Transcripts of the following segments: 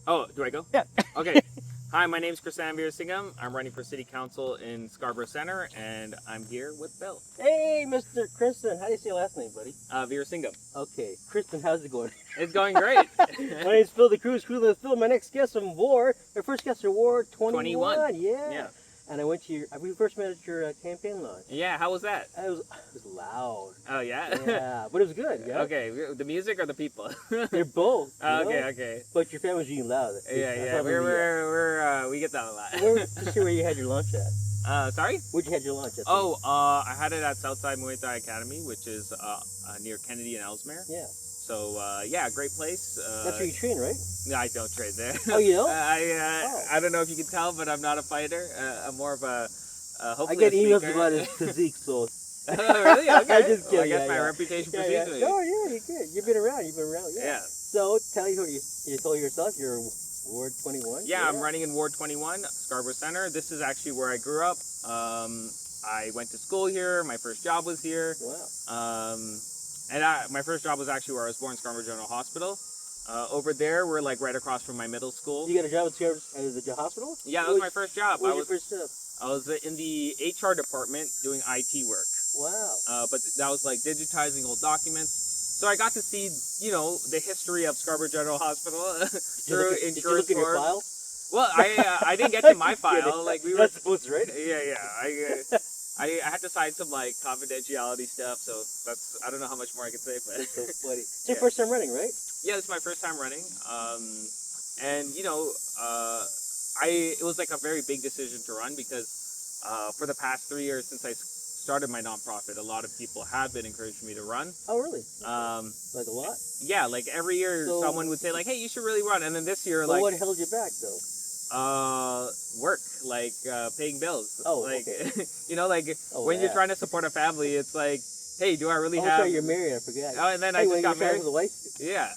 Oh, do I go? Yeah. Okay. Hi, my name's Krissan Veerasingam. I'm running for City Council in Scarborough Center, and I'm here with Bill. Hey, Mr. Kristen. How do you say your last name, buddy? Veerasingam. Okay. Kristen, how's it going? It's going great. My name's Phil the Cruise Crew. Let's Phil. My next guest from Ward. My first guest from Ward 21. 21. Yeah. Yeah. And I went to your. We first met at your campaign launch. Yeah, how was that? It was loud. Oh, yeah? Yeah, but it was good. Yeah. Okay, the music or the people? They're both. Okay. But your family's being loud. Yeah. We get that a lot. Just where you had your lunch at. Sorry? Where'd you had your lunch at? I had it at Southside Muay Thai Academy, which is near Kennedy and Ellesmere. Yeah. So, great place. That's where you train, right? No, I don't train there. Oh, you don't? I don't know if you can tell, but I'm not a fighter. I'm more of a hopefully I get a emails speaker. about his physique, so. Oh, really? Okay. I just kidding. I guess my reputation precedes me. Oh, yeah, you're good. You've been around. Yeah. So, tell you who you told yourself. You're Ward 21? Yeah, I'm running in Ward 21, Scarborough Center. This is actually where I grew up. I went to school here. My first job was here. Wow. My first job was actually where I was born, Scarborough General Hospital. Over there, we're like right across from my middle school. You got a job at the hospital? Yeah, that was my first job. What was your first job? I was in the HR department doing IT work. Wow. But that was like digitizing old documents. So I got to see, the history of Scarborough General Hospital through insurance. Did you look in your file? Well, I didn't get to my file. Like we were. That's supposed to, right? Yeah. I had to sign some like confidentiality stuff, so I don't know how much more I can say, but That's so funny. It's your first time running, right? Yeah, this is my first time running. It was like a very big decision to run because for the past 3 years since I started my nonprofit, a lot of people have been encouraging me to run. Oh, really? Like a lot? Yeah, like every year someone would say like, "Hey, you should really run," and then this year what held you back though? Work, like paying bills. Oh, like okay. when you're trying to support a family, it's like, hey, do I really have? Sorry, you're married. I forgot. Oh, and then I just got married. To the wife? Yeah.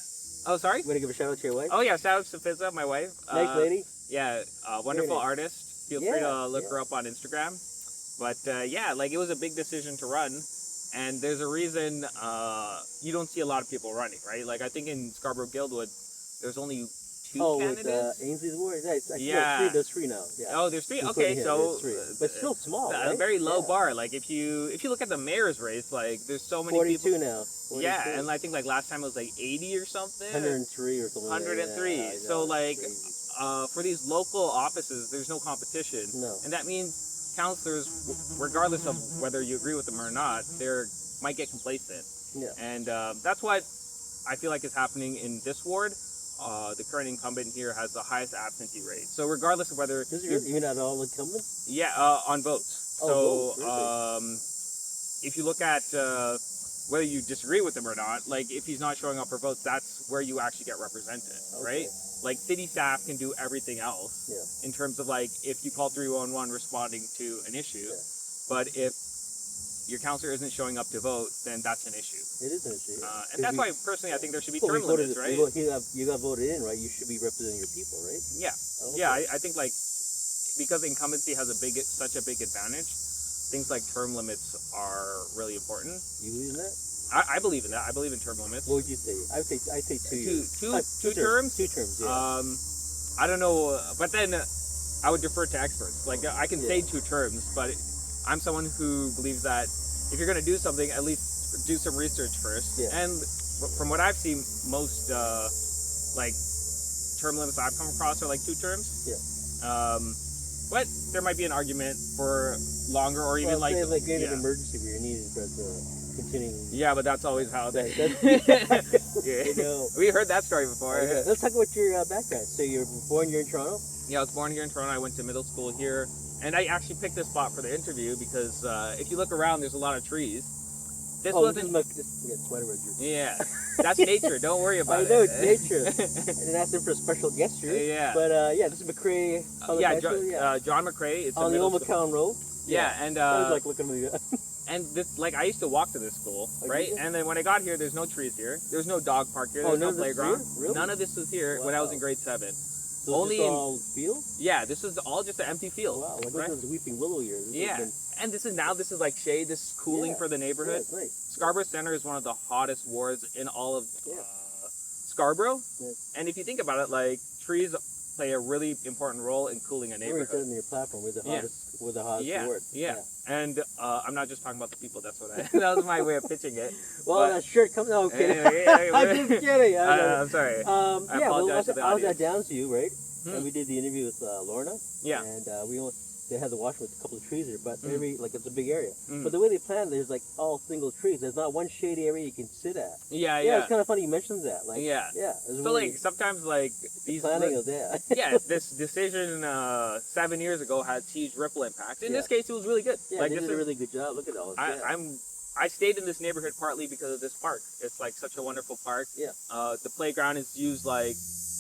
Oh, sorry. You want to give a shout out to your wife? Oh yeah, shout out to Fizza, my wife. Nice lady. Yeah, wonderful artist. Feel free to look her up on Instagram. But it was a big decision to run, and there's a reason you don't see a lot of people running, right? Like I think in Scarborough Guildwood, there's only 2 candidates. With Ainsley's Ward. Yeah. There's 3 now. Yeah. Oh, there's 3. Okay, so but still small. A right? very low bar. Like if you look at the mayor's race, like there's so many 42 people. now. 42. Yeah, and I think like last time it was like 80 or something. 103 or something. 103. Yeah, So like for these local offices, there's no competition. No. And that means councillors, regardless of whether you agree with them or not, they might get complacent. Yeah. And that's what I feel like is happening in this ward. The current incumbent here has the highest absentee rate. So regardless of whether even at all incumbents? Yeah, on votes. Votes, if you look at whether you disagree with him or not, like if he's not showing up for votes, that's where you actually get represented, right? Like city staff can do everything else in terms of like if you call 311 responding to an issue, but if your councillor isn't showing up to vote, then that's an issue. It is an issue. And that's why personally I think there should be term limits, right? You got voted in, right? You should be representing your people, right? Yeah. Yeah, I think like because incumbency has such a big advantage, things like term limits are really important. You believe in that? I believe in that. I believe in term limits. What would you say? I say 2 years. Two terms? 2 terms, yeah. I don't know, but then I would defer to experts. Like I can say 2 terms, but I'm someone who believes that if you're going to do something, at least do some research first. Yeah. And from what I've seen, most like term limits I've come across are like 2 terms. Yeah. But there might be an argument for longer or even like an emergency where you're needed for continuing. Yeah, but that's always how they. We heard that story before. Okay. Let's talk about your background. So you're born here in Toronto? Yeah, I was born here in Toronto. I went to middle school here, and I actually picked this spot for the interview because if you look around, there's a lot of trees. This wasn't. Yeah, that's nature. Don't worry about it. I know it's nature. I didn't ask them for a special guest here. Yeah. But this is McCrae. John McCrae. It's on the old McCown Road. Yeah, and I was like looking at me. And this, like, I used to walk to this school, right? And then when I got here, there's no trees here. There's no dog park here. There's no playground. Really? None of this was here when I was in grade 7. So only all field? Yeah, this is all just an empty field. Wow, like right? This weeping willow here. And this is like shade. This is cooling for the neighborhood. Yeah, nice. Scarborough Center is one of the hottest wards in all of Scarborough. Yeah. And if you think about it, like trees play a really important role in cooling a Where you said neighborhood. in your platform, we're the Yeah. hottest, we're the hottest Yeah, word. yeah. And I'm not just talking about the people. That's what that was my way of pitching it. Well, But- that shirt comes. No, I'm kidding. Anyway, I'm just kidding. I know. I'm sorry. I Yeah, well, apologize to the I was at audience. Downsview, right? Hmm. And we did the interview with Lorna. Yeah. And they had the washroom with a couple of trees there, but Mm. it's a big area. Mm. But the way they planned, there's like all single trees. There's not one shady area you can sit at. Yeah, Yeah, yeah. it's kind of funny you mentioned that. Like, Yeah. yeah. It's So really, like sometimes like these planning of that. yeah, this decision 7 years ago had huge ripple impact. In this case, it was really good. Yeah, like they this did a is, really good job. Look at all this. I stayed in this neighborhood partly because of this park. It's like such a wonderful park. Yeah. The playground is used like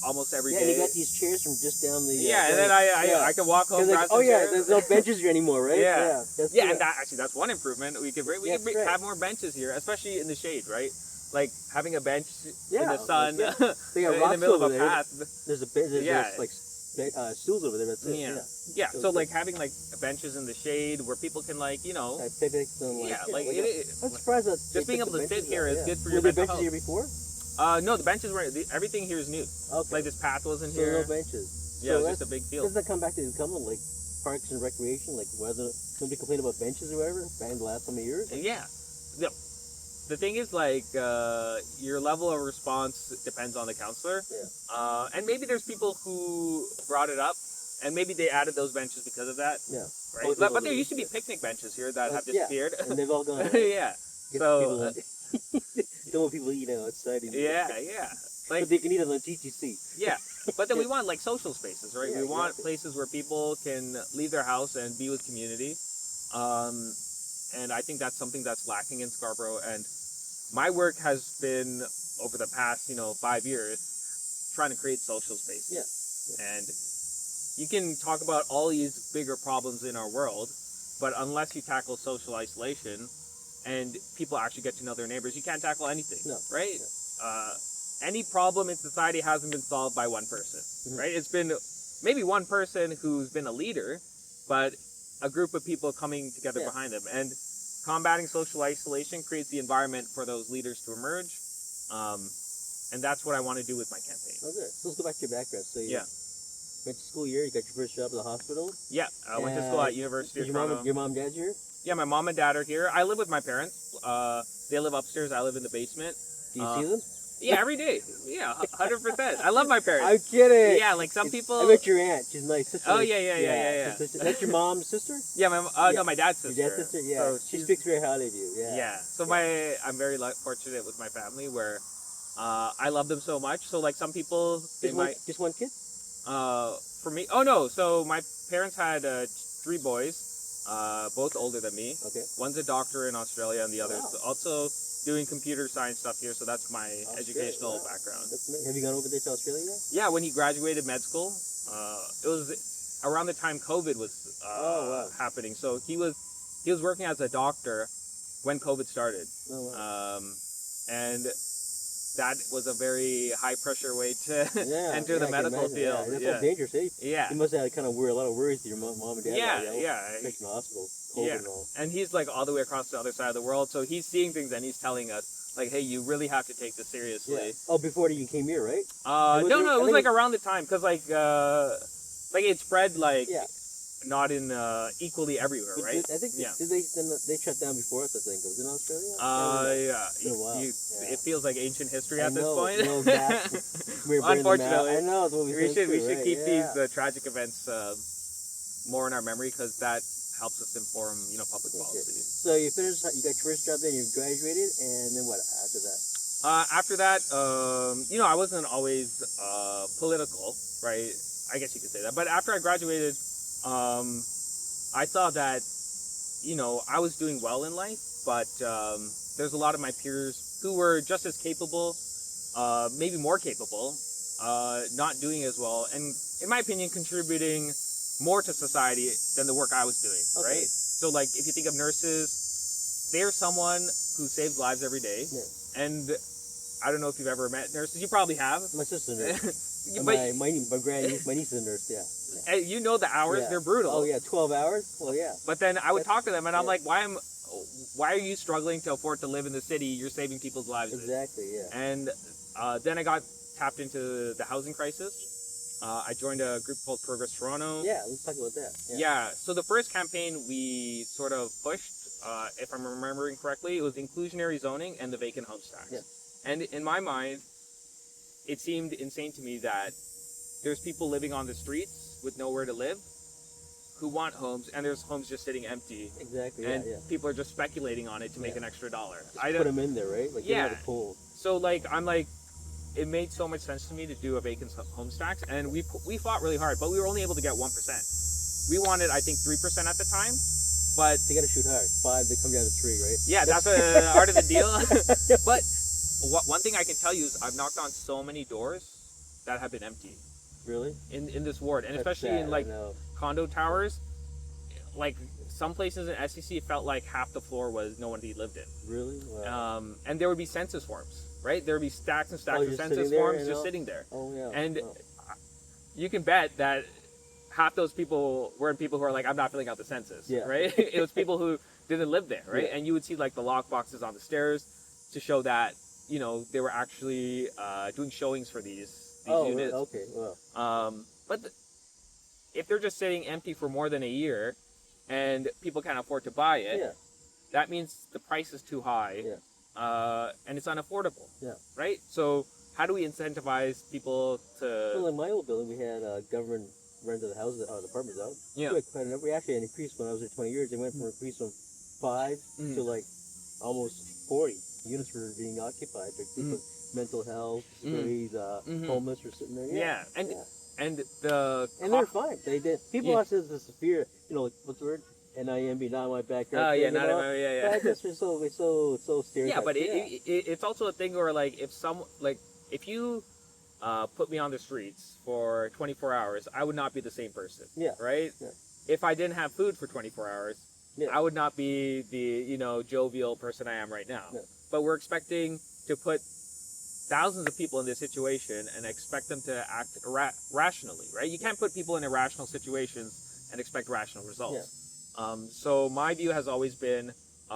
almost every day. Yeah, and you got these chairs from just down the. Yeah, and then I can walk home. Like, grab oh some yeah, chairs. there's no benches here anymore, right? Yeah. That's Yeah, good. and that's one improvement. We could Yeah, right. have more benches here, especially in the shade, right? Like having a bench in Yeah, the sun like, yeah. They got in the rocks middle of over a there. path. There's a bed. There's Yeah. like stools over there. That's it. Yeah. Yeah. Yeah, So so it's like having like benches in the shade where people can like Like picnics and like. yeah, like like it that. is. I'm surprised that Just being able to sit here is good for your Were there mental benches health. here before? No, the benches were everything here is new. Okay. Like this path wasn't So here. no benches. Yeah, So it's just a big Does field. that come back to incumbent like parks and recreation? Like whether somebody complained about benches or whatever back in the last some years? Yeah. The thing is like your level of response depends on the counselor. Yeah. And maybe there's people who brought it up and maybe they added those benches because of that. Yeah. Right? But there used to be picnic benches here that have Yeah. disappeared. And they've all gone. Yeah. Get So, people don't want people eating outside anymore. yeah. Like But they can eat on the TTC. yeah, but then we want like social spaces, right? Yeah, we want exactly. places where people can leave their house and be with community, and I think that's something that's lacking in Scarborough. And my work has been over the past 5 years trying to create social spaces. Yeah. And you can talk about all these bigger problems in our world, but unless you tackle social isolation and people actually get to know their neighbors, you can't tackle anything, No. right? Any problem in society hasn't been solved by one person, right? It's been maybe one person who's been a leader, but a group of people coming together Yeah. behind them. And combating social isolation creates the environment for those leaders to emerge. And that's what I want to do with my campaign. Oh, good. So let's go back to your background. So you Yeah. went to school here. You got your first job at the hospital. Yeah, I went to school at University of Is Toronto. your mom and dad's here? Yeah, my mom and dad are here. I live with my parents. They live upstairs. I live in the basement. Do you see them? Yeah, every day. Yeah, 100%. I love my parents. I'm kidding. Yeah, like some people. I met your aunt. She's nice. Sister. Oh, yeah. That's your mom's sister? Yeah, Yeah. no, my dad's sister. Your dad's sister? Yeah. So she she's- speaks very highly of you. Yeah. Yeah. So I'm very fortunate with my family where I love them so much. So like some people, they might. Just one kid? For me, oh no. So my parents had 3 boys, both older than me. Okay. One's a doctor in Australia, and the other's Wow. also doing computer science stuff here. So that's my Australia, educational wow. background. That's amazing. Have you gone over there to Australia yet? Yeah, when he graduated med school, it was around the time COVID was wow. happening. So he was working as a doctor when COVID started, Oh, wow. and that was a very high pressure way to Yeah, enter the I can medical imagine. field. Yeah, that's Yeah, all dangerous, eh? yeah, You must have had a lot of worries to your mom and dad. yeah, right? yeah. Especially in the hospital. COVID Yeah. and all. And he's like all the way across the other side of the world, so he's seeing things and he's telling us like, "Hey, you really have to take this seriously." Yeah. Oh, before you came here, right? No, It was- it I was think like it- around the time because like it spread like Yeah. not in equally everywhere, But right? I think Yeah. they shut down before us. I think it was in Australia. Yeah. It's been a while. You- Yeah. It feels like ancient history I at this know, point. no back- We're burning them out. Unfortunately, I know. That's what we we said should too, right? keep Yeah. these tragic events more in our memory because that helps us inform public Okay. policy. So you finished. You got your first job, then you graduated, and then what after that? After that, I wasn't always political, right? I guess you could say that. But after I graduated, I saw that, I was doing well in life, but there's a lot of my peers who were just as capable, maybe more capable, not doing as well, and in my opinion, contributing more to society than the work I was doing, Okay. right? So, like, if you think of nurses, they're someone who saves lives every day, Yeah. and I don't know if you've ever met nurses. You probably have. My sister nurse. But my niece is a nurse. Yeah. you know the hours, Yeah. they're brutal. Oh yeah, 12 hours. Well, yeah. But then I would That's- talk to them, and I'm yeah. like, why are you struggling to afford to live in the city? You're saving people's lives. Exactly. Yeah. And then I got tapped into the housing crisis. I joined a group called Progress Toronto. Yeah, let's talk about that. Yeah. So the first campaign we sort of pushed, if I'm remembering correctly, it was inclusionary zoning and the vacant homes tax. Yeah. And in my mind, it seemed insane to me that there's people living on the streets with nowhere to live who want homes, and there's homes just sitting empty. Exactly. And Yeah. people are just speculating on it to make an extra dollar. Just put them in there, right? Like Yeah. the pool. So I'm like, it made so much sense to me to do a vacant homes tax, and we fought really hard, but we were only able to get 1%. We wanted, I think, 3% at the time, but They gotta shoot hard. 5, they come down to 3, right? yeah, that's the art of the deal. But one thing I can tell you is I've knocked on so many doors that have been empty Really? in this ward, and That's especially sad, in I know. condo towers. Like some places in SCC, it felt like half the floor was no one lived in. Really? Wow. And there would be census forms, right? There would be stacks and stacks of just census sitting there, forms you just know? sitting there. Oh yeah. And Oh. you can bet that half those people weren't people who are like, I'm not filling out the census, Yeah. right? It was people who didn't live there, right? Yeah. And you would see like the lock boxes on the stairs to show that, they were actually doing showings for these units. Okay. Wow. But if they're just sitting empty for more than a year and people can't afford to buy it, Yeah. that means the price is too high, and it's unaffordable, Yeah. right? So how do we incentivize people Well, to? in my old building, we had government rented the houses, the apartments out. Yeah. We had quite enough. We actually had increased when I was there 20 years. They went from increase from 5 to like almost 40 units were being occupied. Like people with mental health, disabilities, homeless were sitting there. Yeah, and and the they're fine. They did. People Yeah. ask us this fear. Like what's the word? NIMB, not in my backyard. oh yeah, thing, not you know? yeah. But I guess we're so stereotyped. Yeah, but it's also a thing where if you put me on the streets for 24 hours, I would not be the same person. Yeah. Right. Yeah. If I didn't have food for 24 hours, Yeah. I would not be the jovial person I am right now. Yeah. But we're expecting to put thousands of people in this situation and expect them to act rationally, right? You can't put people in irrational situations and expect rational results. So my view has always been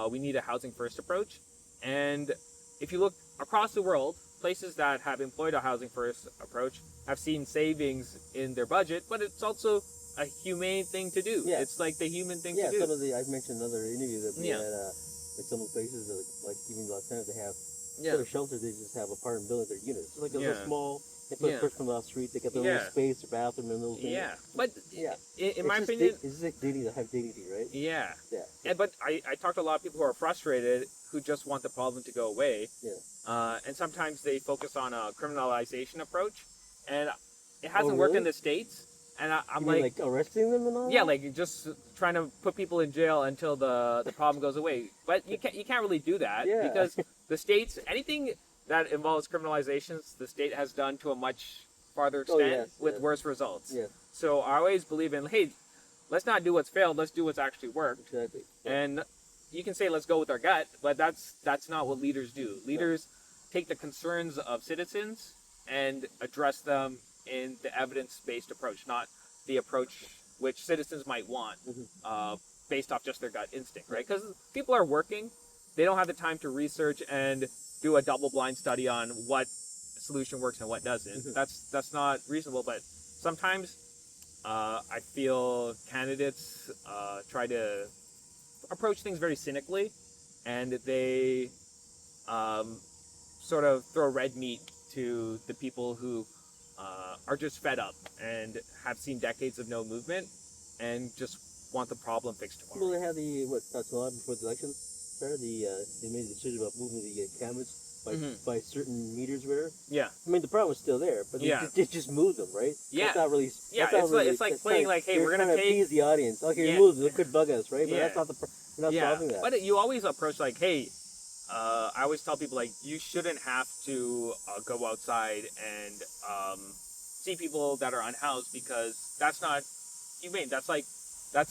we need a housing first approach. And if you look across the world, places that have employed a housing first approach have seen savings in their budget, but it's also a humane thing to do. Yeah. It's like the human thing Yeah, to do. I've mentioned another interview that we Yeah. had, like some of the places, like even Los Angeles, they have Yeah. instead of shelters, they just have apartment buildings, their units. It's like a Yeah. little small, they put Yeah. a person from the street, they get their Yeah. little space, their bathroom, and little thing. Yeah, but Yeah. in my It's just opinion, it's just like dignity to have dignity, right? yeah. Yeah. But I talk to a lot of people who are frustrated, who just want the problem to go away. Yeah. And sometimes they focus on a criminalization approach, and it hasn't Oh, worked in really? the States. And I'm You mean, like, arresting them and all yeah, that? like just trying to put people in jail until the problem goes away. But you can't really do that Yeah. because the states, anything that involves criminalizations, the state has done to a much farther extent yes, with yes. worse results. Yeah, So I always believe in, hey, let's not do what's failed, let's do what's actually worked. exactly. And you can say let's go with our gut, but that's not what leaders do. Leaders take the concerns of citizens and address them in the evidence-based approach, not the approach which citizens might want based off just their gut instinct, right? Because people are working, they don't have the time to research and do a double-blind study on what solution works and what doesn't. That's not reasonable, but sometimes I feel candidates try to approach things very cynically, and they sort of throw red meat to the people who are just fed up and have seen decades of no movement and just want the problem fixed tomorrow. Well, they had not so long before the election started, they made the decision about moving the cameras by certain meters, whatever. Yeah. I mean, the problem was still there, but they just moved them, right? Yeah. That's not really. Yeah, that's not it's really, like, it's like that's playing not- like, hey, they're we're gonna trying to take appease the audience. Okay, Yeah. remove them. It could bug us, right? But Yeah. that's not the. We're not solving that. But you always approach like, hey, I always tell people like you shouldn't have to go outside and see people that are unhoused because that's not humane. That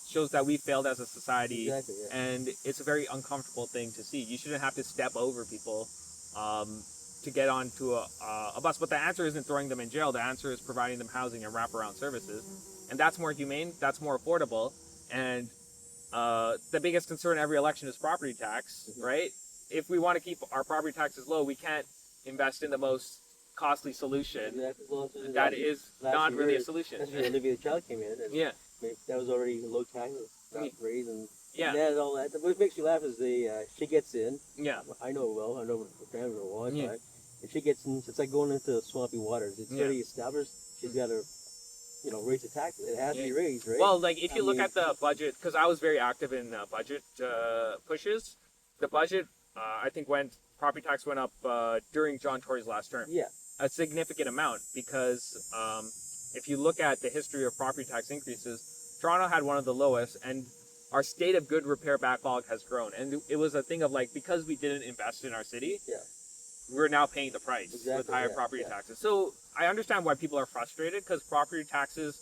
shows that we failed as a society, Exactly, yeah. and it's a very uncomfortable thing to see. You shouldn't have to step over people to get onto a bus. But the answer isn't throwing them in jail. The answer is providing them housing and wraparound services, and that's more humane. That's more affordable, and the biggest concern every election is property tax, right? If we want to keep our property taxes low, we can't invest in the most costly solution Exactly. Well, that is last not really a year, solution. that's where Olivia the Child came in. And Yeah, that was already a low tax raise, and yeah, that all that. What makes me laugh is she gets in. yeah, I know her well. I know her family for a long Yeah. time. And she gets in. It's like going into swampy waters. It's Yeah. already established. She's got to, raise the tax. It has to be raised, right? Well, like if you I look mean- at the budget, because I was very active in budget pushes, the budget I think property tax went up during John Tory's last term, Yeah. a significant amount, because if you look at the history of property tax increases, Toronto had one of the lowest, and our state of good repair backlog has grown, and it was a thing of like, because we didn't invest in our city, Yeah. we're now paying the price with Exactly, higher yeah, property yeah. taxes. So I understand why people are frustrated, because property taxes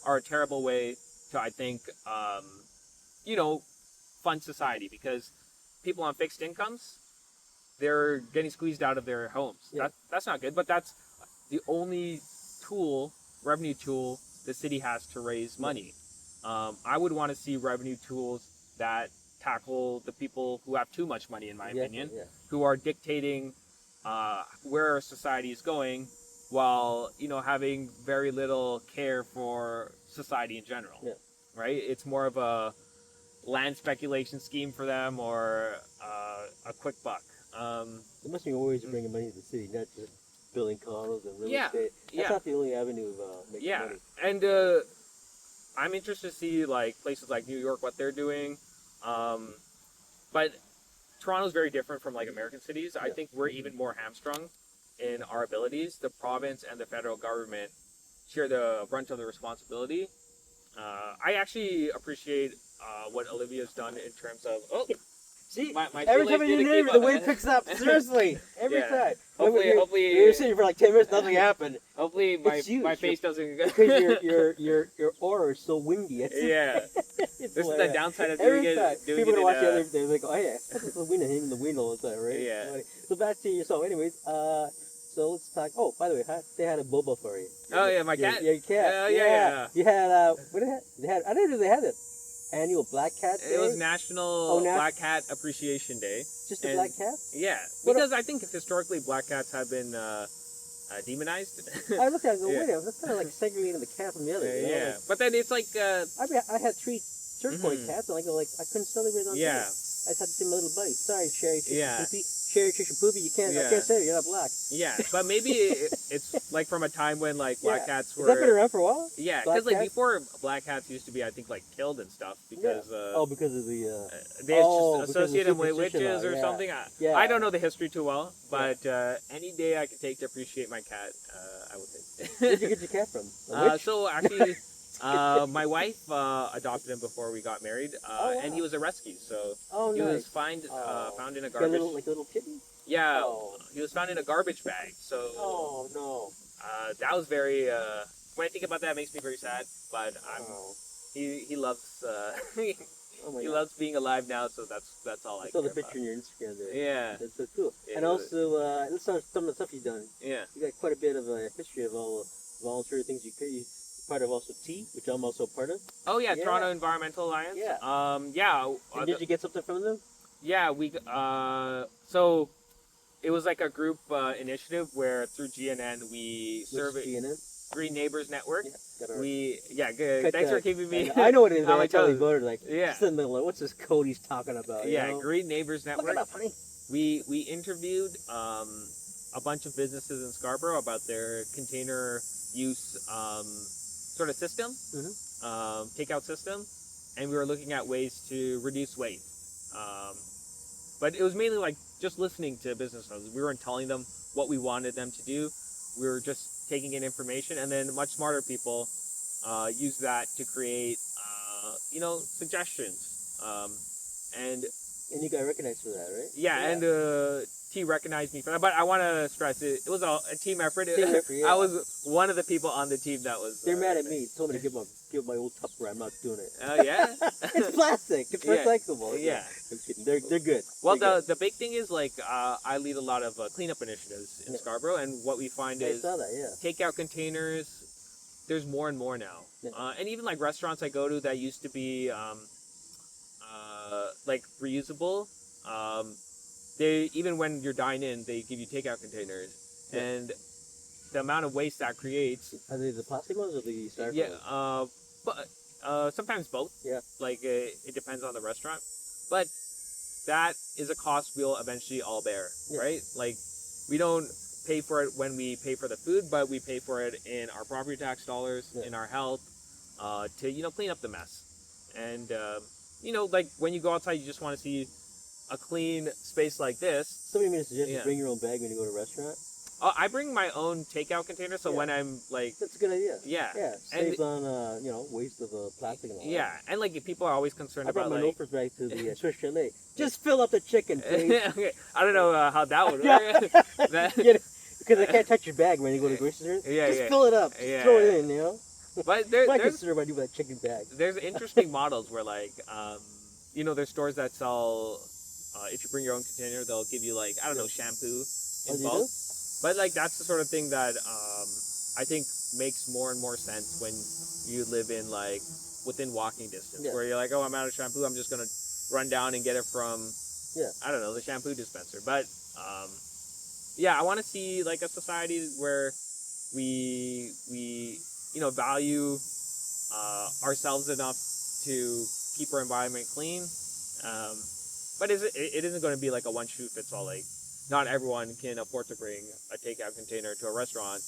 are a terrible way to, I think, fund society, because people on fixed incomes, they're getting squeezed out of their homes. Yeah. That's not good, but that's the only revenue tool the city has to raise money. I would want to see revenue tools that tackle the people who have too much money, in my opinion, Yeah. who are dictating where our society is going, while having very little care for society in general. Yeah. Right? It's more of a land speculation scheme for them, or a quick buck. There must be ways of bringing money to the city, not just building condos and real Yeah, estate. That's yeah. not the only avenue of making Yeah, money. and I'm interested to see like places like New York, what they're doing. But Toronto's very different from like American cities. I think we're even more hamstrung in our abilities. The province and the federal government share the brunt of the responsibility. I actually appreciate what Olivia's done in terms of See, my every shoelace time you didn't name keep it, the up. wind picks up. Seriously, every Yeah. time. Hopefully, you're sitting for like 10 minutes, nothing happened. hopefully It's huge. my face doesn't. Because your aura is so windy. It's, Yeah, it's this is the hilarious. downside of doing Every it. time. Doing People it gonna watch the other, in, they're like, oh yeah, that's the wind and hitting the wind all the time, right? Yeah. Funny. So back to yourself. Anyways, so let's talk. Oh, by the way, they had a boba for you. Oh yeah, my Your- cat. Your cat. Yeah. You had what did they have? They had. I didn't know they had it. Annual Black Cat Day. It was National Oh, Black Cat Appreciation Day. Just a and- black cat. Yeah, What because I think historically black cats have been demonized. I looked at it and go, Yeah. wait a minute, that's kind of like segregating the cat from the other. You know? Yeah, but then it's like I mean, I had 3 turquoise Mhm. cats, and I couldn't celebrate on Yeah. Sunday. I just had to see my little buddy. Sorry, Sherry, Trish, Yeah. and Poopy. Sherry, Trish, and Poopy, you can't. I Yeah. can't say it. You're not black. yeah, but maybe it's like from a time when like black Yeah. cats Has that been were around for a while? yeah, black because like cats? before black cats used to be I think like killed and stuff because Oh, because of the. they oh, just because of associate them with superstition witches law, or yeah. something. Yeah. I don't know the history too well, but any day I could take to appreciate my cat, I would take. Where'd you get your cat from? A witch? So actually, my wife adopted him before we got married, wow. and he was a rescue. So Oh, he was nice. found Oh. found in a Like a garbage. little kitten? Yeah, Oh. he was found in a garbage bag. So Oh, no. that was very. When I think about that, it makes me very sad. But Oh. he loves Oh, my he God. loves being alive now. So that's all I I saw care the picture on your Instagram there. about. Yeah, That's so cool. Yeah, And it also, let's start some of the stuff you've done. yeah. You got quite a bit of a history of all the voluntary things you could. You're part of also T, which I'm also part of. Oh yeah, Yeah. Toronto Environmental Alliance. Yeah. Yeah. And did you get something from them? Yeah, so it was like a group initiative where through GNN we survey GNN? Green Neighbors Network. Yeah, got our- Good. cut Thanks that. for keeping me. I know what it is. on my I totally toes. voted like. Yeah. Just in the middle, like, what's this code he's talking about? Yeah, You know? Green Neighbors Look Network. it up, honey. We interviewed a bunch of businesses in Scarborough about their container use sort of system, takeout system, and we were looking at ways to reduce waste. But it was mainly like just listening to business owners. We weren't telling them what we wanted them to do. We were just taking in information, and then much smarter people use that to create, suggestions. And And you got recognized for that, right? yeah, and T recognized me for that. But I want to stress it was a team effort. Team effort, yeah. I was one of the people on the team that was. They're mad at me. Told me to give my old Tupperware. I'm not doing it. Oh yeah. It's plastic. It's Yeah. recyclable. Yeah. I'm kidding. They're good. Well, They're the big thing is like I lead a lot of cleanup initiatives in Yeah. Scarborough, and what we find good. I is saw that. Yeah. takeout containers. There's more and more now, Yeah. and even like restaurants I go to that used to be like reusable. They even when you're dine in, they give you takeout containers, Yeah. and the amount of waste that creates. Are they the plastic ones or the styrofoam? Yeah, but sometimes both. Yeah. Like it depends on the restaurant, but that is a cost we'll eventually all bear, Yeah. right? Like we don't pay for it when we pay for the food, but we pay for it in our property tax dollars, Yeah. in our health, to clean up the mess. And like when you go outside, you just want to see a clean space like this. Somebody made a suggestion: Yeah. bring your own bag when you go to a restaurant. I bring my own takeout container, so Yeah. when I'm like, That's a good idea. yeah, Yeah, saves on waste of plastic and all. yeah, and like if people are always concerned I brought about my like, loafers bag to the Swiss Chalet. Just fill up the chicken, please. okay. I don't know how that would work. Because I can't touch your bag when you go to the grocery store. Yeah, Just yeah. fill it up. Yeah. Throw it in, you know. But What I there's consider what I do with that chicken bag. there's interesting models where like there's stores that sell if you bring your own container, they'll give you like I don't know shampoo in they bulk. do? But like that's the sort of thing that I think makes more and more sense when you live in like within walking distance, Yeah. where you're like, oh, I'm out of shampoo, I'm just gonna run down and get it from I don't know, the shampoo dispenser. But I want to see like a society where we value ourselves enough to keep our environment clean. But it isn't going to be like a one shoe fits all. Like not everyone can afford to bring a takeout container to a restaurant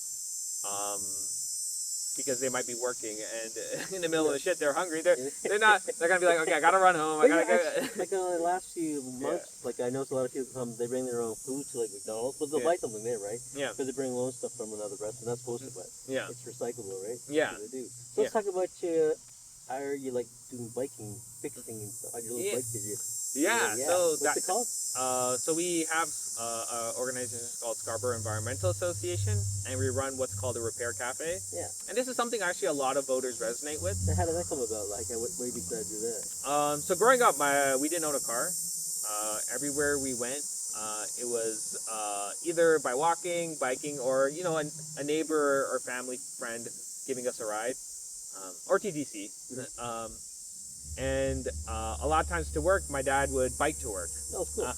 because they might be working and in the middle of the shit they're hungry. They're gonna be like, okay, I gotta run home. I gotta go. Like the last few months, like I noticed a lot of people come, they bring their own food to like McDonald's, but they'll buy something there, right? Yeah. Because they bring their own stuff from another restaurant. Not supposed to, but Yeah. it's recyclable, right? Yeah. That's what they do. So let's talk about how you like doing biking, fixing and stuff. How your little bike did you? Yeah. So what's it called? So we have an organization called Scarborough Environmental Association, and we run what's called a repair cafe. Yeah. And this is something actually a lot of voters resonate with. So how did that come about? Like, what made you decide to do that? So growing up, we didn't own a car. Everywhere we went, it was either by walking, biking, or a neighbor or family friend giving us a ride, or TDC. And a lot of times to work, my dad would bike to work. That was cool.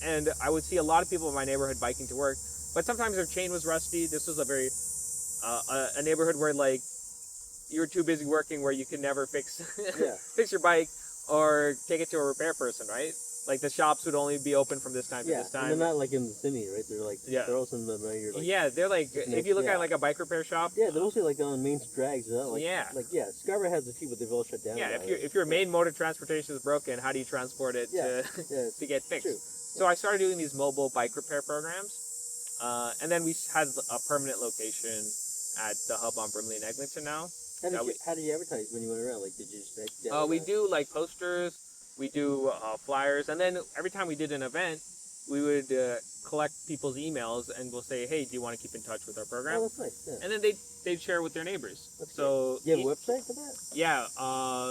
And I would see a lot of people in my neighborhood biking to work, but sometimes their chain was rusty. This was a very a neighborhood where like you were too busy working where you could never fix fix your bike or take it to a repair person, right? Like the shops would only be open from this time to this time. And they're not like in the city, right? They're like they're also in the you're like they're like if you look at like a bike repair shop. Yeah, they're mostly like on main drags. Like, yeah. Scarborough has a few, but they've all shut down. Yeah, now, if your main mode of transportation is broken, how do you transport it to get fixed? True. So I started doing these mobile bike repair programs, and then we had a permanent location at the hub on Brimley and Eglinton now. How did you advertise when you went around? Like, did you just we do like posters, we do flyers, and then every time we did an event, we would collect people's emails and we'll say, hey, do you want to keep in touch with our program? Oh, that's nice. Yeah. And then they'd share with their neighbors. That's so you have a website for that? Yeah.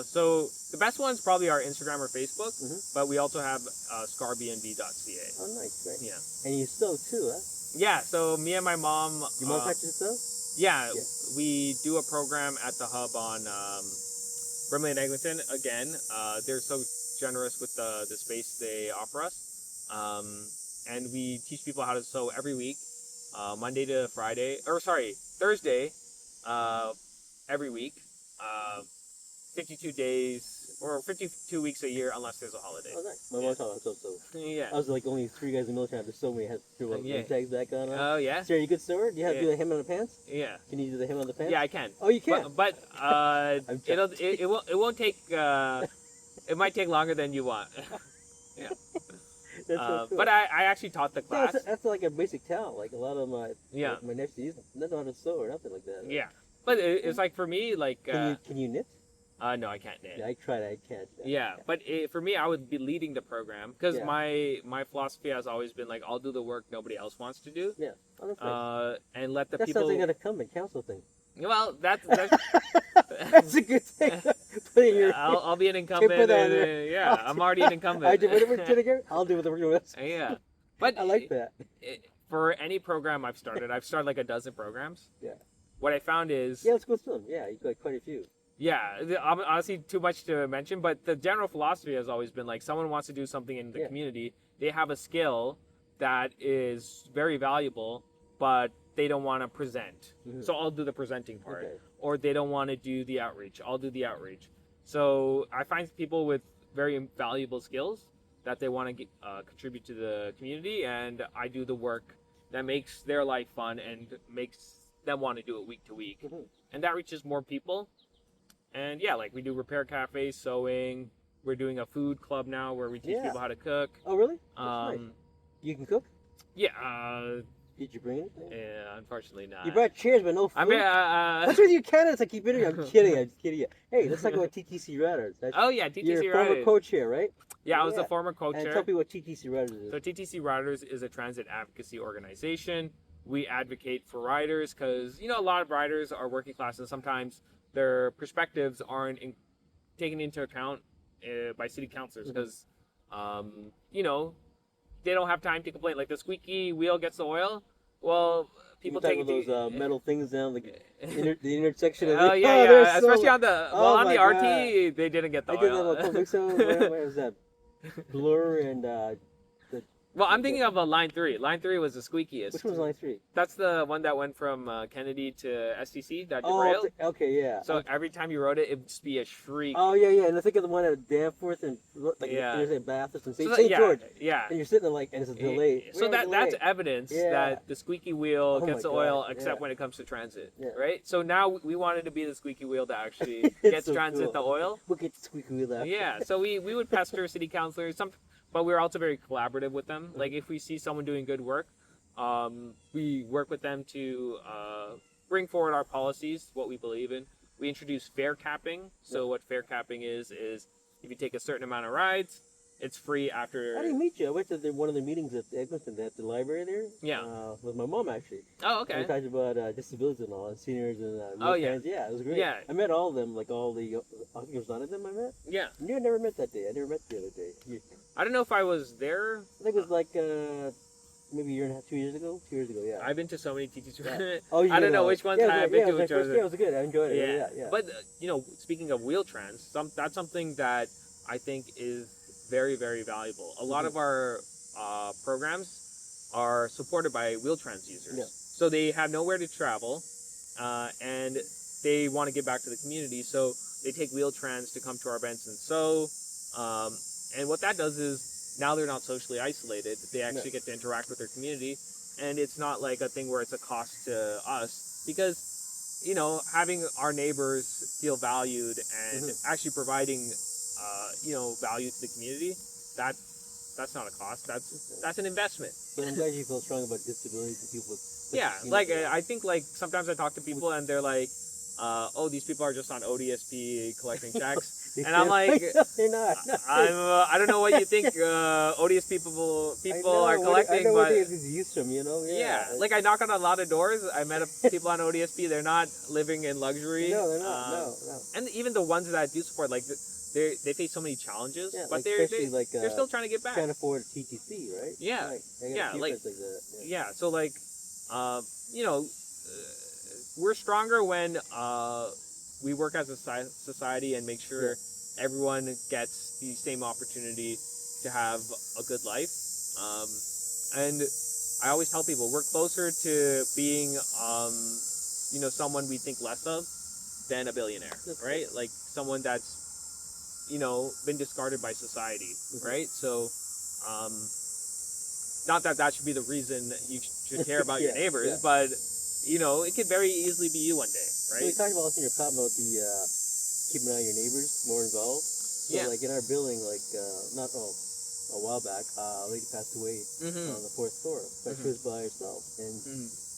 So the best one's probably our Instagram or Facebook, but we also have scarbnb.ca. Oh, nice, great. Yeah. And you sew too, huh? Yeah. So me and my mom. Your mom practices sew? Yeah, we do a program at the hub on Brimley and Eglinton. Again, they're so generous with the space they offer us. And we teach people how to sew every week, Monday to Thursday, every week, 52 days, or 52 weeks a year, unless there's a holiday. Oh, nice. My mom taught me so. Yeah. I was like only 3 guys in the military. There's so many. Had to throw tags back on. Oh, yeah? So are you a good sewer? Do you have to do the hem on the pants? Yeah. Can you do the hem on the pants? Yeah, I can. Oh, you can? But it won't take, it might take longer than you want. Yeah. That's so cool. But I actually taught the class. That's like a basic talent. Like a lot of my my nephews don't know how to sew or nothing like that. Right? Yeah, but it's like for me, like can you knit? No, I can't knit. Yeah, I tried. I can't. Yeah, but for me, I would be leading the program because my philosophy has always been like I'll do the work nobody else wants to do. Yeah, oh, that's nice. And let the that's people. That's something gonna come in council thing. Well, that's that's a good thing. I'll be an incumbent. I'm already an incumbent. I do whatever together. I'll do whatever else. Yeah, but I like that. For any program I've started like a dozen programs. Yeah. What I found is. Yeah, let's go through them. Yeah, you got quite a few. Yeah, honestly, too much to mention, but the general philosophy has always been like someone wants to do something in the community. They have a skill that is very valuable, but they don't want to present. So I'll do the presenting part. Okay. Or they don't want to do the outreach. I'll do the outreach. So I find people with very valuable skills that they want to contribute to the community, and I do the work that makes their life fun and makes them want to do it week to week. And that reaches more people. And yeah, like we do repair cafes, sewing. We're doing a food club now where we teach people how to cook. Oh, really? That's nice. You can cook? Yeah. Did you bring anything? Yeah, unfortunately not. You brought chairs, but no food? I mean, what's with you candidates? I keep interviewing. I'm kidding. I'm just kidding. Hey, let's talk about TTC Riders. Oh, yeah, TTC Riders. You're a former co-chair, right? Yeah, I was a former co-chair. And tell me what TTC Riders is. So TTC Riders is a transit advocacy organization. We advocate for riders because, you know, a lot of riders are working class and sometimes their perspectives aren't taken into account by city councilors because, you know, they don't have time to complain. Like the squeaky wheel gets the oil. Well, people take those metal things down the intersection. Oh yeah, especially on the on the RT, they didn't get the oil. I did that on public. So where was that? Blur and well, I'm thinking of line 3. Line 3 was the squeakiest. Which one's line 3? That's the one that went from Kennedy to STC that derailed. Oh, okay, yeah. So every time you rode it, it would just be a shriek. Oh yeah, and I think of the one at Danforth and there's a Bathurst and St. George. Yeah. And you're sitting there like, and it's a delay. So that's evidence that the squeaky wheel gets the oil, except when it comes to transit, right? So now we wanted to be the squeaky wheel that actually gets transit the oil. We'll get the squeaky wheel out. Yeah. So we would pester city councilors. But we're also very collaborative with them. Like if we see someone doing good work, we work with them to bring forward our policies, what we believe in. We introduce fare capping. So what fare capping is if you take a certain amount of rides, it's free after. I didn't meet you. I went to one of the meetings at Eglinton at the library there. Yeah. With my mom actually. Oh, okay. We talked about disabilities and all, and seniors and yeah. Yeah, it was great. Yeah. I met all of them, like all the. I think it was none of them I met. Yeah. You never met that day. I never met the other day. I don't know if I was there. I think it was like maybe a year and a half, 2 years ago. 2 years ago, yeah. I've been to so many TTC. Yeah. I don't know which ones I've been to. Which ones. Yeah, it was good. I enjoyed it. Yeah. But you know, speaking of wheel trans, that's something that I think is very, very valuable. A lot of our programs are supported by wheel trans users. Yeah. So they have nowhere to travel, and they want to give back to the community. So they take wheel trans to come to our events and sew. And what that does is now they're not socially isolated. They actually get to interact with their community. And it's not like a thing where it's a cost to us because, you know, having our neighbors feel valued and actually providing, you know, value to the community, that's not a cost. That's an investment. But I'm glad you feel strong about disabilities and people with. Yeah, like I think like sometimes I talk to people and they're like, oh, these people are just on ODSP collecting checks. And I'm like, they're not. I don't know what you think ODS people are collecting, I know but what they use them, you know. Yeah, like I knock on a lot of doors. I met people on ODSP. They're not living in luxury. No, they're not. No. And even the ones that do support, like they face so many challenges, but like they're still trying to get back. Can't afford a TTC, right? Yeah, like that. So like, you know, we're stronger when we work as a society and make sure everyone gets the same opportunity to have a good life. And I always tell people we're closer to being, you know, someone we think less of than a billionaire, right? Like someone that's, you know, been discarded by society, right? So, not that should be the reason you should care about your neighbors, but you know, it could very easily be you one day, right? So we talked about in your talk about the keeping an eye on your neighbors, more involved. So like in our building, like a while back, a lady passed away on the 4th floor, but she was by herself, and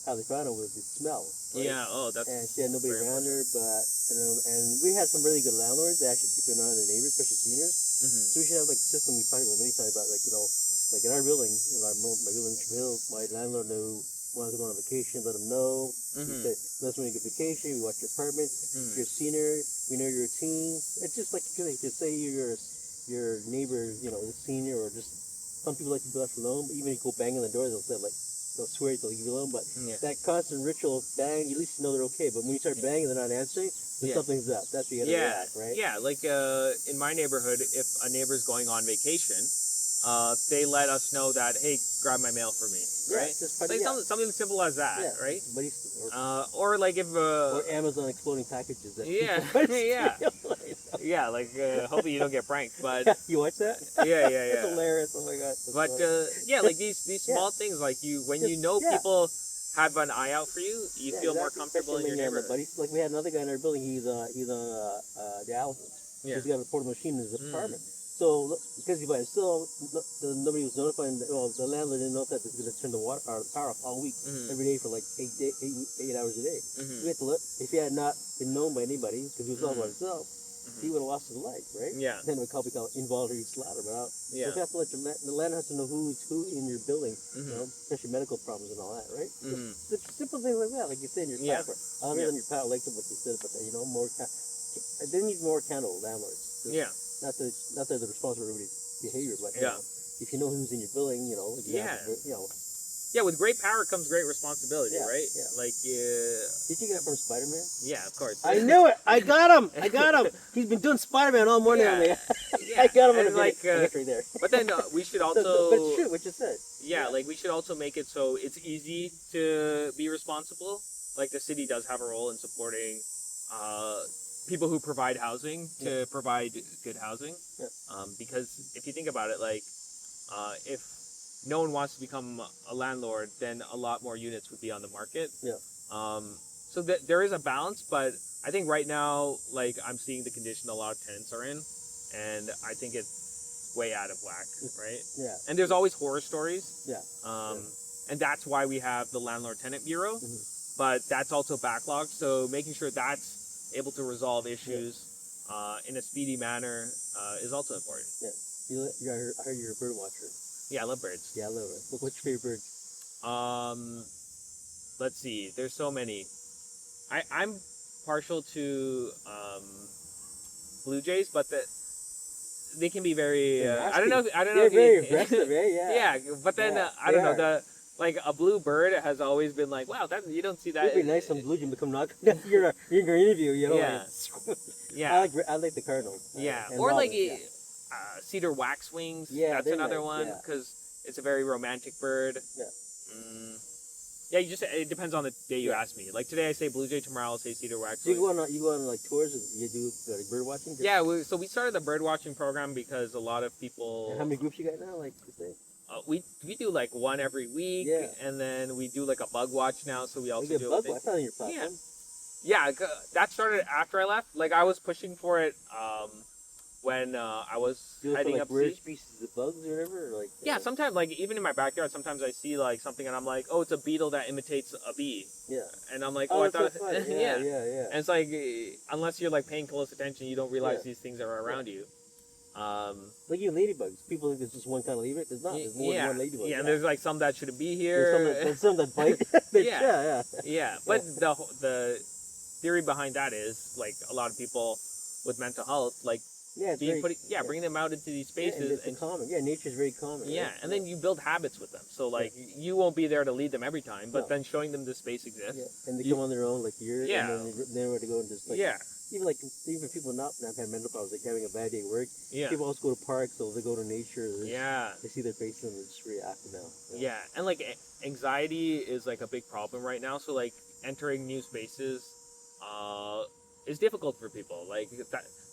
how they found her was the smell. Right? Yeah, that's. And she had nobody around her, but and we had some really good landlords that actually keep an eye on their neighbors, especially seniors. So we should have like a system. We talked about many times about like, you know, like in our building, my building, my landlord knew. Wanted to go on vacation, let them know. We said, let's when you get vacation, we watch your apartments. You're a senior, we know your routine. It's just like just say your neighbor, you know, is senior, or just some people like to be left alone. But even if you go bang on the door, they'll say like they'll swear they'll leave you alone. But that constant ritual bang, at least you know they're okay. But when you start banging, they're not answering. Then something's up. That's where you gotta react, right? Yeah, like in my neighborhood, if a neighbor's going on vacation, they let us know that, hey, grab my mail for me, right? Just Like something simple as that, right? Or like if or Amazon exploding packages. That yeah, yeah, like hopefully you don't get pranked, but you watch that? Yeah. It's hilarious. Oh my god! But yeah, like these small things, like when you know people have an eye out for you, you feel more comfortable in your neighborhood. Like we had another guy in our building. He's on dialysis. Yeah. He's got a portable machine in his apartment. So because he's by himself, nobody was notifying. Well, the landlord didn't know that they was going to turn the power off all week, every day for like 8 hours a day. We had to if he had not been known by anybody, because he was all by himself, he would have lost his life, right? Yeah. Then we call involuntary slaughter. But you have to let the landlord has to know who's who in your building, you know, especially medical problems and all that, right? Just simple things like that, like you said in your power. I mean, on your power, like what you said, but you know, they need more accountable landlords. Yeah. Not that they're responsible for everybody's behavior, but you know, if you know who's in your building, you know, yeah, with great power comes great responsibility, right? Yeah. Like, did you get it from Spider-Man? Yeah, of course. I knew it. I got him. He's been doing Spider-Man all morning. Yeah. I got him. And like, right there. But then we should also. But it's true what you said. Yeah, like we should also make it so it's easy to be responsible. Like the city does have a role in supporting people who provide housing to provide good housing. Because if you think about it, like if no one wants to become a landlord, then a lot more units would be on the market. So there is a balance, but I think right now, like I'm seeing the condition a lot of tenants are in, and I think it's way out of whack, right? Yeah. And there's always horror stories. Yeah. And that's why we have the Landlord Tenant Bureau, but that's also backlogged. So making sure that's able to resolve issues in a speedy manner is also important. Yeah. I heard you're a bird watcher. Yeah, I love birds. Yeah, I love it. What's your favorite bird? Let's see. There's so many. I'm partial to blue jays, but they can be very. I don't know. They're very aggressive, yeah. Yeah, but then I don't know. Like a blue bird has always been like, wow, you don't see that. It'd be nice some blue jay become knock. You're in your interview, you know. Yeah. Yeah. I like the cardinal. Yeah. Or robin, like cedar waxwings. Yeah, that's another nice, one because it's a very romantic bird. Yeah. Yeah, it depends on the day you ask me. Like today I say blue jay, tomorrow I'll say cedar waxwing. So you go on like tours and you do like bird watching? Yeah, so we started the bird watching program because a lot of people. And how many groups you got now? Like you say? We do like one every week, and then we do like a bug watch now. So we also do bug watch. That's on your platform. Yeah, that started after I left. Like I was pushing for it when I was heading up. Rare species of bugs or whatever. Or like sometimes like even in my backyard, sometimes I see like something and I'm like, oh, it's a beetle that imitates a bee. Yeah. And I'm like, I thought. So yeah. And it's like unless you're like paying close attention, you don't realize these things are around you. Like even ladybugs, people think it's just one kind of ladybug. There's not. There's more than one ladybug. Yeah, and there's like some that shouldn't be here. There's some that bite. Yeah. But the theory behind that is like a lot of people with mental health, like bring them out into these spaces and common. Yeah, nature's very common. Yeah, right? and then you build habits with them. So like you won't be there to lead them every time, but then showing them this space exists. Yeah, and they come on their own, like and then they know where to go and just like even people not have mental problems, like having a bad day at work. Yeah. People also go to parks, so they go to nature. They see their faces and they just react now. Yeah, and like anxiety is like a big problem right now. So like entering new spaces is difficult for people. Like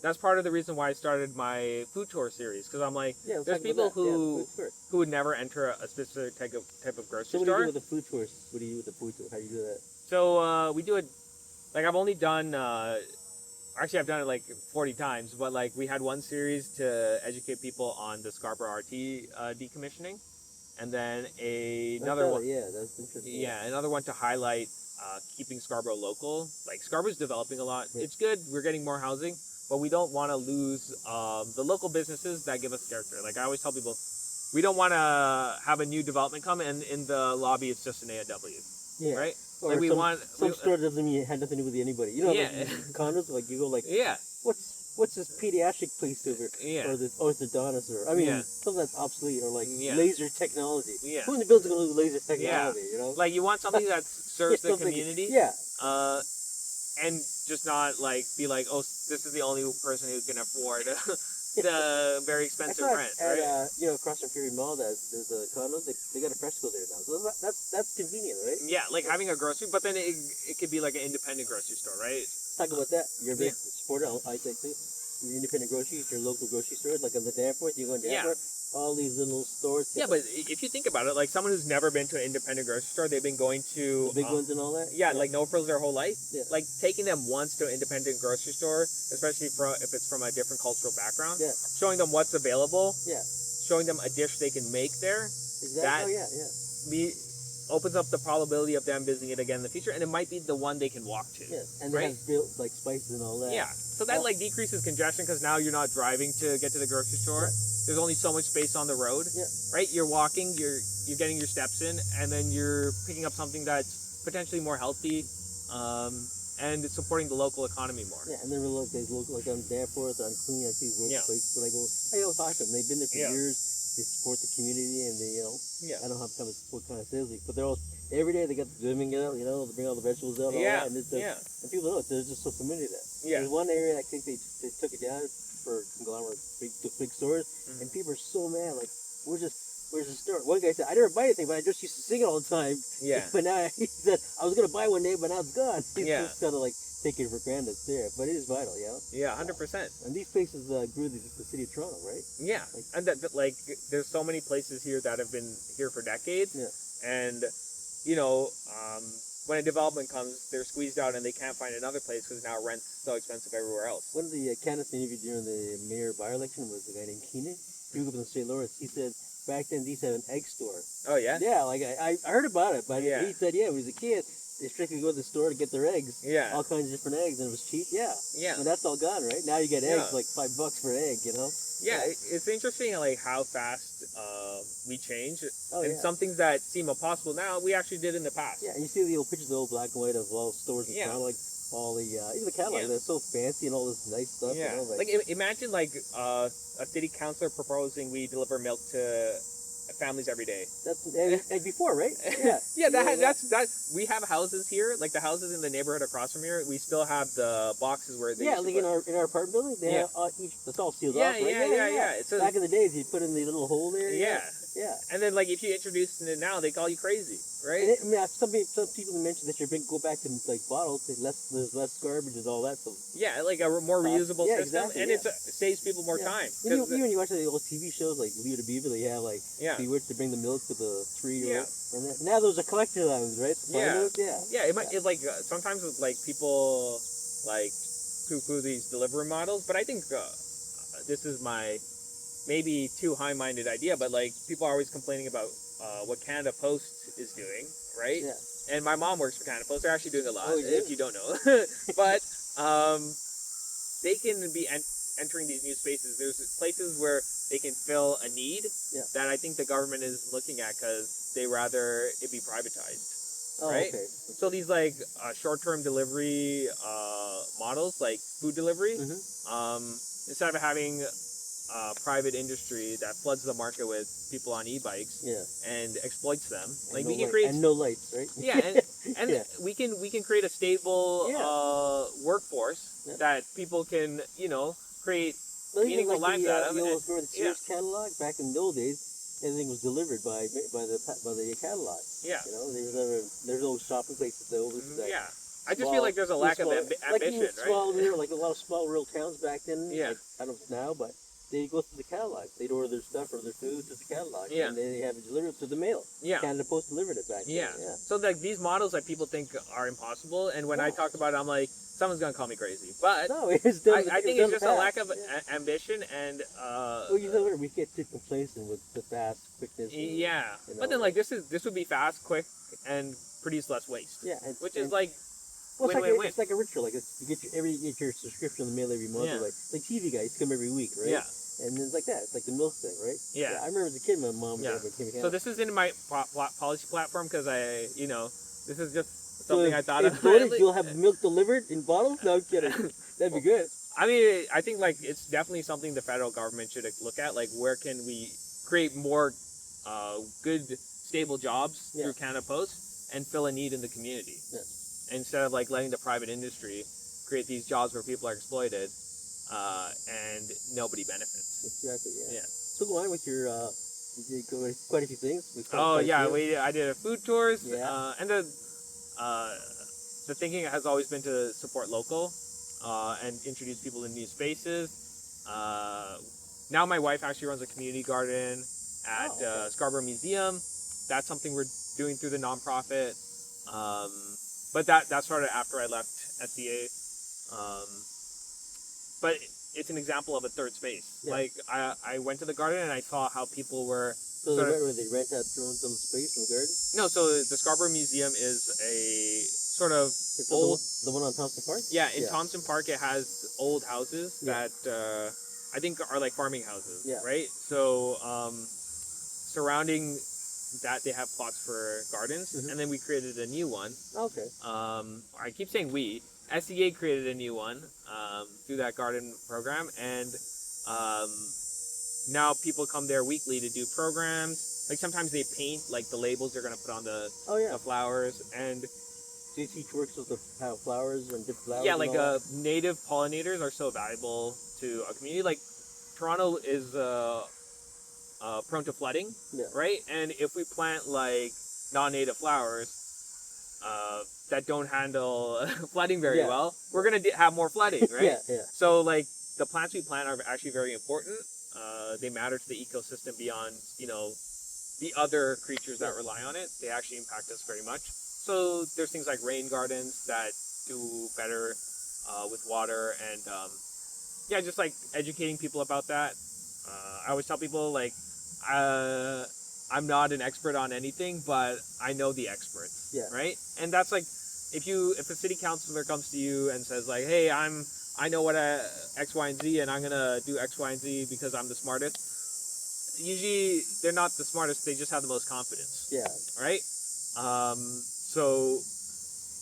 that's part of the reason why I started my food tour series, because I'm like, there's people who would never enter a specific type of grocery store. So what do you do with the food tours? What do you do with the food tour? How do you do that? So we do it. Like I've only done. Actually, I've done it like 40 times, but like we had one series to educate people on the Scarborough RT decommissioning, and then another one. Yeah, that's interesting. Yeah, another one to highlight keeping Scarborough local. Like Scarborough's developing a lot. It's good. We're getting more housing, but we don't want to lose the local businesses that give us character. Like I always tell people, we don't want to have a new development come and in the lobby it's just an A&W. Yeah. Right? Or like some store doesn't mean it had nothing to do with anybody. You know, like condos, like you go like, what's this pediatric place over? Yeah. Or this orthodontist, or I mean, something that's obsolete, or like laser technology. Yeah. Who in the building's gonna do laser technology? You know, like you want something that serves the community. Yeah. And just not like be like, oh, this is the only person who can afford very I expensive saw rent, at right? across from Fury Mall, that there's a condo. They got a Fresco there now, so that's convenient, right? Yeah, like having a grocery, but then it could be like an independent grocery store, right? Talk about that. You're a big Yeah. supporter. I think too. Your independent groceries, your local grocery stores, like on the Danforth, you go in Yeah. Danforth, all these little stores. Yeah, but if you think about it, like someone who's never been to an independent grocery store, they've been going to the big ones and all that. yeah, like no frills their whole life. Yeah. Like taking them once to an independent grocery store, especially if it's from a different cultural background, Yeah. showing them what's available, Yeah. showing them a dish they can make there, Exactly. that- Oh, yeah, yeah. opens up the probability of them visiting it again in the future, and it might be the one they can walk to. Yeah. And they Right? have built like spices and all that. Yeah, so that like decreases congestion because now you're not driving to get to the grocery store. There's only so much space on the road. Yeah. Right? You're walking, you're getting your steps in, and then you're picking up something that's potentially more healthy, and it's supporting the local economy more. Yeah, and then we look, they look like on Danforth, on Queen, I see Yeah. places that I go, I always talk to them. They've been there for Yeah. years. They support the community, and they, Yeah. I don't know what kind of sales, but they're all every day they got the swimming out, they bring all the vegetables out, and all Yeah. that, and it's Yeah. and people know it. They're just so familiar to that. Yeah. There's one area I think they took it down for conglomerate big stores, Mhm. and people are so mad, like, where's the store? One guy said, I never buy anything, but I just used to sing it all the time. Yeah. But now he said I was gonna buy one day, but now it's gone. It's Yeah. just kind of like taking it for granted it's there, but it is vital, Yeah, 100%. And these places grew the city of Toronto, right? Yeah, and like there's so many places here that have been here for decades, Yeah. and when a development comes, they're squeezed out and they can't find another place because now rent's so expensive everywhere else. One of the candidates interviewed during the mayor by-election was a guy named Keenan. He grew up in St. Lawrence. He said back then these had an egg store. Oh yeah. Yeah, like I heard about it, but Yeah. he said when he was a kid, they strictly go to the store to get their eggs. Yeah. All kinds of different eggs, and it was cheap. Yeah. Yeah. And that's all gone, right? Now you get eggs Yeah. like $5 per egg, Yeah, it's interesting like how fast we change, Oh, and yeah. some things that seem impossible now we actually did in the past. Yeah, and you see the old pictures, the old black and white of all stores in Yeah. Toronto, like all the even the catalogs. Yeah. They're so fancy and all this nice stuff. Yeah. Like, Imagine like a city councillor proposing we deliver milk to families every day. that's and before, right? Yeah. Yeah, that's we have houses here, like the houses in the neighborhood across from here. We still have the boxes where they Yeah, used to like put- in our apartment building, they Yeah. have each that's all sealed Yeah, off, right? yeah. It's a- Back in the days, you put in the little hole there. Yeah. Yeah. And then like if you introduce it now, they call you crazy, right? And I mean, some people mentioned that go back to like bottles. There's less garbage and all that. So Yeah, like a more reusable yeah, system, exactly, and yeah. it saves people more yeah. time. Even 'Cause when you watch the old TV shows like Leave It to Beaver, they have like Yeah. Bewitched to bring the milk to the tree. Yeah. And now those are collector items, right? Yeah. Yeah. Yeah, it might. It's like sometimes it's like people like poo-poo these delivery models, but I think this is my maybe too high-minded idea. But like people are always complaining about what Canada Post is doing, right? Yeah. And my mom works for Canada Post. They're actually doing a lot, Oh, yeah? if you don't know. But they can be entering these new spaces. There's places where they can fill a need Yeah. that I think the government is looking at because they rather it be privatized. Oh, Right? okay. So these like short-term delivery models, like food delivery, Mhm. instead of having private industry that floods the market with people on e-bikes Yeah. and exploits them, And like no we can light- create and no lights, right? yeah, and Yeah. we can create a stable Yeah. workforce Yeah. that people can create. Well, even meaningful like lives the, out of you it. know, remember the Sears catalog back in the old days? Everything was delivered by the catalog. Yeah, There's no shopping places. yeah. I just feel like there's a lack of ambition, like even small, right? like a lot of small rural towns back then. Yeah. Like, I don't know now, but they go through the catalog. They'd order their stuff or their food to the catalog. Yeah. And they have it delivered to the mail. Yeah. Canada Post delivered it back Yeah. then. Yeah. So like these models that people think are impossible, and when I No. talk about it, I'm like, someone's gonna call me crazy. But No, it's done. I think done it's just a fast. lack of Yeah. ambition and Well, you know what? We get too complacent with the fast quickness. and, yeah. you But then know. like this would be fast, quick, and produce less waste. Yeah. Which is like Well, win-win-win. it's like a ritual. Like you get your subscription in the mail every month. Yeah. Or like TV guys come every week, right? Yeah. And it's like that. It's like the milk thing, right? Yeah. I remember as a kid, my mom Yeah. came So this is in my policy platform because this is just So something if, I thought if of. voted, you'll have milk delivered in bottles? No I'm kidding. That'd be good. I mean, I think like it's definitely something the federal government should look at. Like, where can we create more good, stable jobs Yeah. through Canada Post and fill a need in the community, Yeah. instead of like letting the private industry create these jobs where people are exploited. and nobody benefits. Exactly. Yeah. Yeah. So go on with your. You did go with quite a few things. Oh yeah, I did a food tours, Yeah. and the thinking has always been to support local, and introduce people to new spaces. Now my wife actually runs a community garden at okay. Scarborough Museum. That's something we're doing through the nonprofit. But that started after I left SCA. But it's an example of a third space. Yeah. Like I went to the garden and I saw how people were. So they rent out their own little space in the garden? No, so the Scarborough Museum is a sort of old. The one on Thompson Park? Yeah, in Thompson Park it has old houses that I think are like farming houses, right? So surrounding that they have plots for gardens, and then we created a new one. Okay. I keep saying we. SEA created a new one through that garden program, and now people come there weekly to do programs. Like sometimes they paint like the labels they're going to put on the flowers, and do you teach works with the flowers and different flowers? Yeah, like native pollinators are so valuable to a community. Like Toronto is prone to flooding, right? And if we plant like non-native flowers that don't handle flooding very well, we're gonna have more flooding, right? So like the plants we plant are actually very important. They matter to the ecosystem beyond, the other creatures that rely on it. They actually impact us very much. So there's things like rain gardens that do better with water, and just like educating people about that. I always tell people like I'm not an expert on anything, but I know the experts, right? And that's like if a city councilor comes to you and says like, hey, I know what X, Y, and Z, and I'm gonna do X, Y, and Z because I'm the smartest. Usually they're not the smartest; they just have the most confidence. Yeah. Right. So,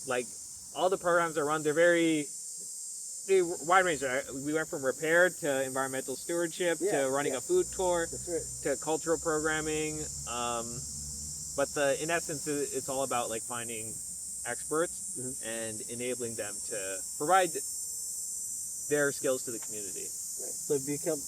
like, all the programs that run, they're very wide range. We went from repair to environmental stewardship to running a food tour to cultural programming. But in essence, it's all about like finding experts and enabling them to provide their skills to the community. Right. So if you get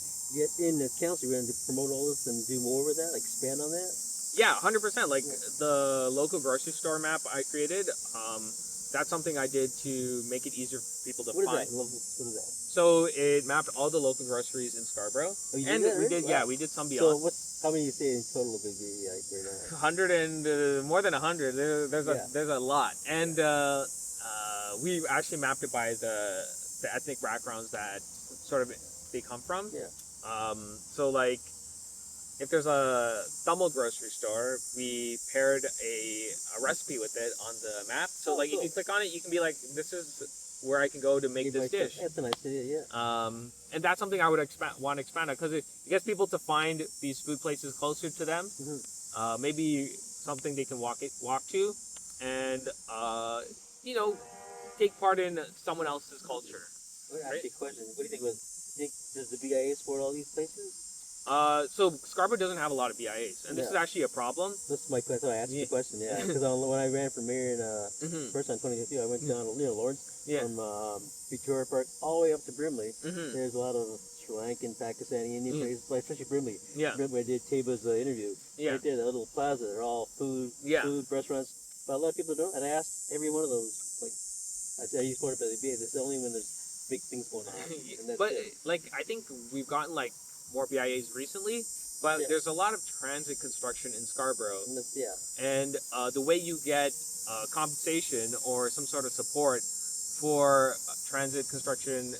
in the council, you're going to promote all this and do more with that, like expand on that? Yeah, 100%. Like the local grocery store map I created, that's something I did to make it easier for people to find. What is that? So it mapped all the local groceries in Scarborough. Oh, you did that, we did, we did some beyond. So how many you say in total would be like right now? 100 and more than 100. There's a lot, and we actually mapped it by the ethnic backgrounds that sort of they come from. Yeah. So like, if there's a Thummel grocery store, we paired a recipe with it on the map. So like, if you click on it, you can be like, this is where I can go to make this dish. That's a nice idea, yeah. And that's something I would want to expand on, because it gets people to find these food places closer to them. Maybe something they can walk to, and take part in someone else's culture. Right? Ask you a question. What do you think? Does the BIA support all these places? So Scarborough doesn't have a lot of BIAs, and this is actually a problem. That's my question. I asked you the question, because when I ran for mayor in first time 2022, I went down Lawrence from Victoria Park all the way up to Brimley. There's a lot of Sri Lankan, Pakistani, Indian places, especially Brimley. Brimley, I did Taba's interview. Right there, that little plaza, they're all food restaurants. But a lot of people don't. And I asked every one of those, like, I use part of the BIA. That's the only when there's big things going on. But like, I think we've gotten like more BIAs recently, but there's a lot of transit construction in Scarborough. And the way you get compensation or some sort of support for transit construction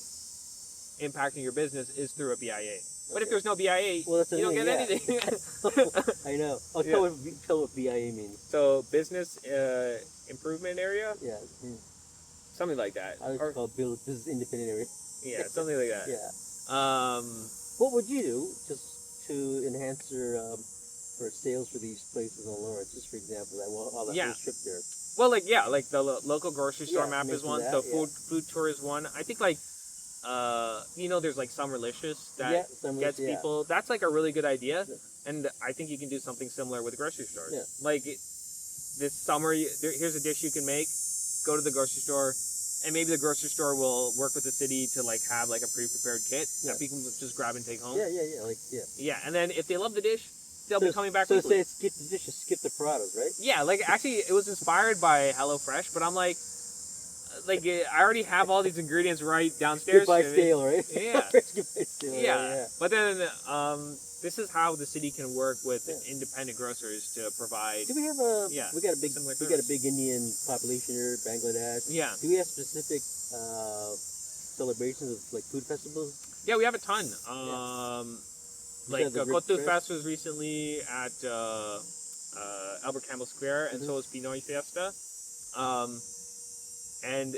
impacting your business is through a BIA. But if there's no BIA, you don't get anything. I know. Tell what BIA means. So business improvement area? Yeah. Something like that. I would call it business independent area. Yeah, something like that. What would you do just to enhance your for sales for these places on Lawrence? Just for example, all that whole strip there. Well, like the local grocery store map is one. The food tour is one. I think like there's like Summerlicious that gets people. That's like a really good idea, and I think you can do something similar with grocery stores. Like this summer, here's a dish you can make. Go to the grocery store, and maybe the grocery store will work with the city to like have like a pre-prepared kit that people can just grab and take home. Yeah, and then if they love the dish, they'll be coming back. So weekly. say skip the dishes, skip the products, right? Yeah, like actually, it was inspired by HelloFresh, but I'm like I already have all these ingredients right downstairs. Goodbye stale, right? Yeah. Goodbye stale, Yeah. But then this is how the city can work with independent grocers to provide. Do we have we got a big Indian population here, Bangladesh. Yeah. Do we have specific celebrations of like food festivals? Yeah, we have a ton. Like Kotu Fest? Fest was recently at Albert Campbell Square, and so was Pinoy Fiesta. And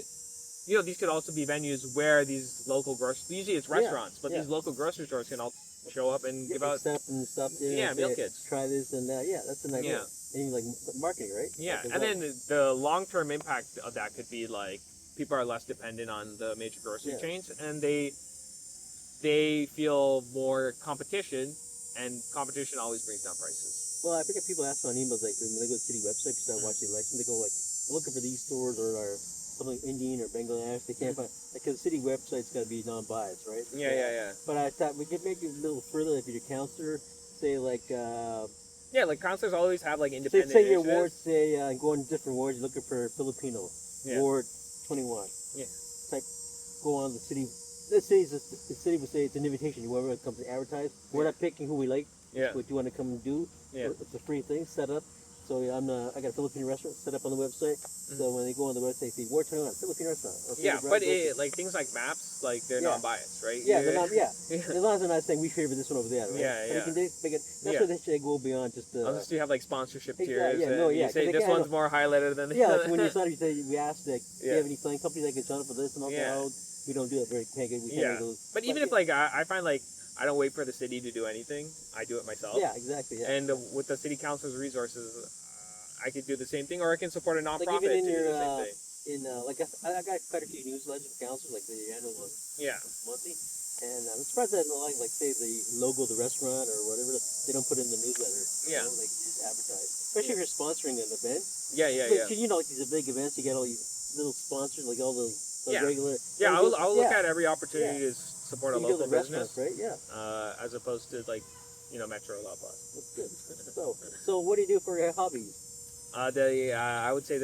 you know, these could also be venues where these local grocery, usually it's restaurants, but these local grocery stores can all show up and give out stuff and stuff. meal kits. Try this and that. Yeah, that's an idea. And like marketing, right? Yeah, like and then the long-term impact of that could be like people are less dependent on the major grocery chains, and they feel more competition, and competition always brings down prices. Well, I forget people ask me on emails like when they go to city website to watch the election, they go like looking for these stores or something Indian or Bangladesh. They can't find because the city website's got to be non-biased, right? Yeah. But I thought we could make it a little further if you're a counselor, say like. Like councilors always have like independent. Say your ward, go in different wards, you're looking for Filipino. Ward 21. Yeah. Type, go on the city. The city would say it's an invitation. Whoever comes to advertise, we're not picking who we like. Yeah. What you want to come and do. Yeah. It's a free thing. Set up. So I got a Filipino restaurant set up on the website. So when they go on the website, they see Ward 21 Filipino restaurant. Yeah, but like things like maps, like they're non-biased, right? Yeah, they're not. Yeah. As long as they're not saying we favor this one over there, right? Yeah. That's where they should go beyond just. Unless you have like sponsorship tiers. You say this one's more highlighted than the other. Like when you sign, we ask like, do you have any playing companies that can sign up for this and all that? We don't do that very good. But even if like I find like I don't wait for the city to do anything, I do it myself. Yeah, exactly. Yeah. And with the city council's resources, I could do the same thing, or I can support a nonprofit like even in to your, do the same thing. like I got quite a few newsletters from councils, like the annual one, monthly, and I'm surprised that like say the logo of the restaurant or whatever they don't put in the newsletter. Yeah. Like just advertise, especially if you're sponsoring an event. Yeah. Because you know, like these big events, you get all these little sponsors, like all those regular. Yeah, I'll look at every opportunity to support a local business, right? Yeah. As opposed to like, Metro La Paz. That's good. So what do you do for your hobbies? I would say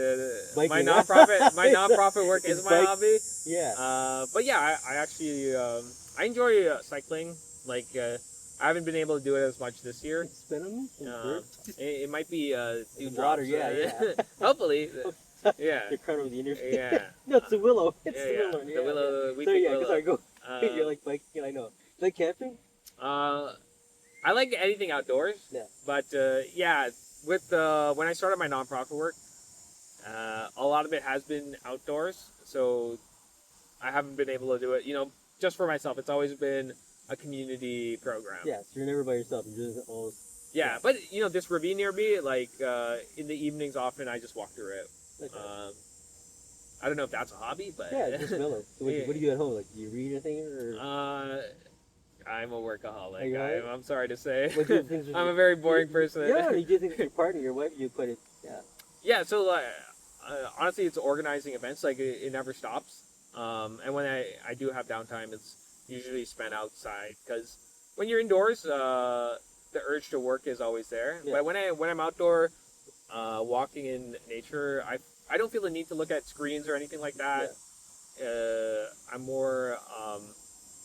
my nonprofit work is my hobby. Yeah. But yeah, I actually I enjoy cycling. Like I haven't been able to do it as much this year. It might be water. Yeah. Hopefully. Yeah. You're crying over the interview. Yeah. No, it's the willow. It's the willow. The willow. So yeah, sorry, go. You're like biking. I know. Like camping. I like anything outdoors. Yeah. But with when I started my nonprofit work, a lot of it has been outdoors. So I haven't been able to do it. Just for myself. It's always been a community program. Yeah. So you're never by yourself. You're doing it all. Yeah, but this ravine near me, like in the evenings, often I just walk through it. Okay. I don't know if that's a hobby, but yeah, it's just mellow. So what do you do at home? Like, do you read anything or? I'm a workaholic. I'm sorry to say. What do you think I'm a very boring person. Yeah, you do things with your partner, your wife. You put it. Yeah. Yeah. So honestly, it's organizing events. Like it never stops. And when I do have downtime, it's usually spent outside because when you're indoors, the urge to work is always there. Yeah. But when I'm outdoor, walking in nature, I don't feel the need to look at screens or anything like that. Yeah. I'm more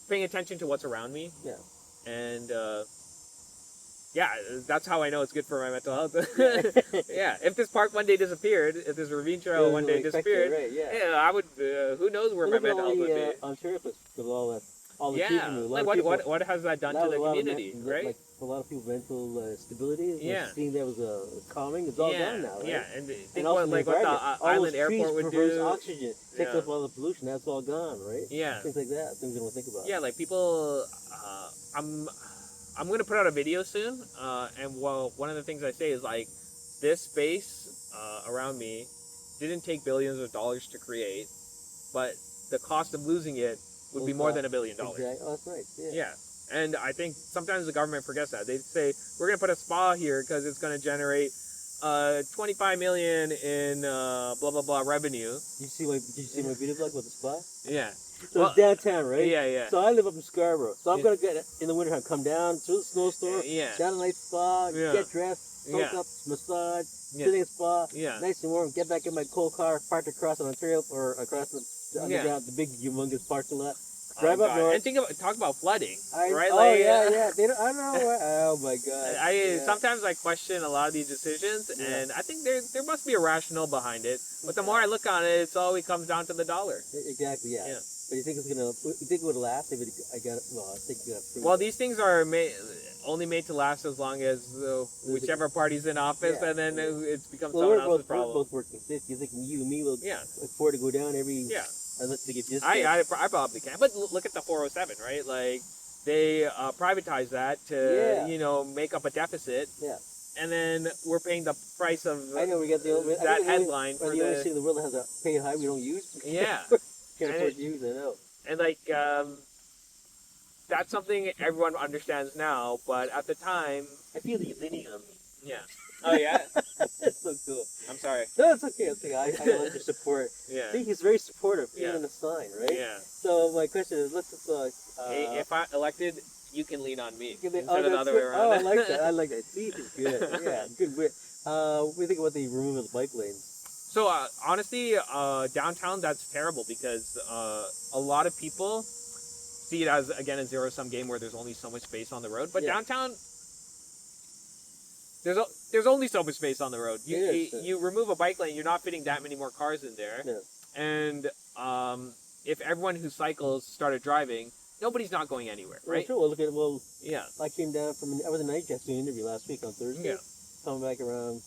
paying attention to what's around me. Yeah. And that's how I know it's good for my mental health. Yeah. If this park one day disappeared, if this ravine trail one day disappeared, I would. Who knows where my mental health would be? Ontario with all the what has that done to the community, right? Like a lot of people mental stability. Seeing that was calming. It's all gone now, right? Yeah, and think what the island airport would do. Oxygen, takes up all the pollution. That's all gone, right? Yeah, things like that. Things you don't think about. Yeah, like people. I'm gonna put out a video soon, and one of the things I say is like this space around me didn't take billions of dollars to create, but the cost of losing it would be more than $1 billion. Exactly. Oh, that's right. Yeah. And I think sometimes the government forgets that. They say, we're going to put a spa here because it's going to generate $25 million in blah blah blah revenue. Did you see my video blog with the spa? Yeah. So Well, it's downtown, right? Yeah, yeah. So I live up in Scarborough. So I'm Yeah. gonna get in the wintertime, come down through the snowstorm, Yeah. down a nice spa, Yeah. get dressed, soak Yeah. up, massage, Yeah. sit in a spa, Yeah. nice and warm, get back in my cold car, parked across on Ontario or across the underground, the big humongous parking lot. Drive up God. north. And talk about flooding, right? Oh Like, yeah. They don't, I don't know. Oh my god. Sometimes I question a lot of these decisions, Yeah. and I think there must be a rationale behind it. But the more I look on it, it's always comes down to the dollar. Exactly. Yeah. Yeah. But you think it's gonna? You think it would last if it? I got. Well, I think. Well, these things are only made to last as long as whichever party's in office, Yeah. and then it becomes Well, someone we're else's both, problem. we're both working. You think you and me will Yeah. afford to go down every? Yeah. Unless they give discounts. I probably can. But look at the 407, right? Like, they privatized that to, Yeah. make up a deficit. Yeah. And then we're paying the price of I know we got the that headline for the only city the... in the world that has a pay high we don't use. Yeah. Can't And afford to use. I know. And, that's something everyone understands now, but at the time... I feel that you're leaning on me. Yeah. Oh, yeah? That's so cool. I'm sorry. No, it's okay. It's okay. I like your support. Yeah. I think he's very supportive, Yeah. even in the sign, right? Yeah. So my question is, let's just Hey, if I'm elected, you can lean on me give it- instead of the that's other way it. around. Oh, I like that. I like that. See, it's good. Yeah, good. What do you think about the removal of the bike lanes? So honestly, downtown, that's terrible because a lot of people see it as, again, a zero-sum game where there's only so much space on the road. But Yeah. downtown, there's only so much space on the road. You remove a bike lane, you're not fitting that many more cars in there. Yeah. And if everyone who cycles started driving, nobody's not going anywhere, right? Well, sure. Well, Yeah. I came down I was in night jet doing an interview last week on Thursday. Yeah. Coming back around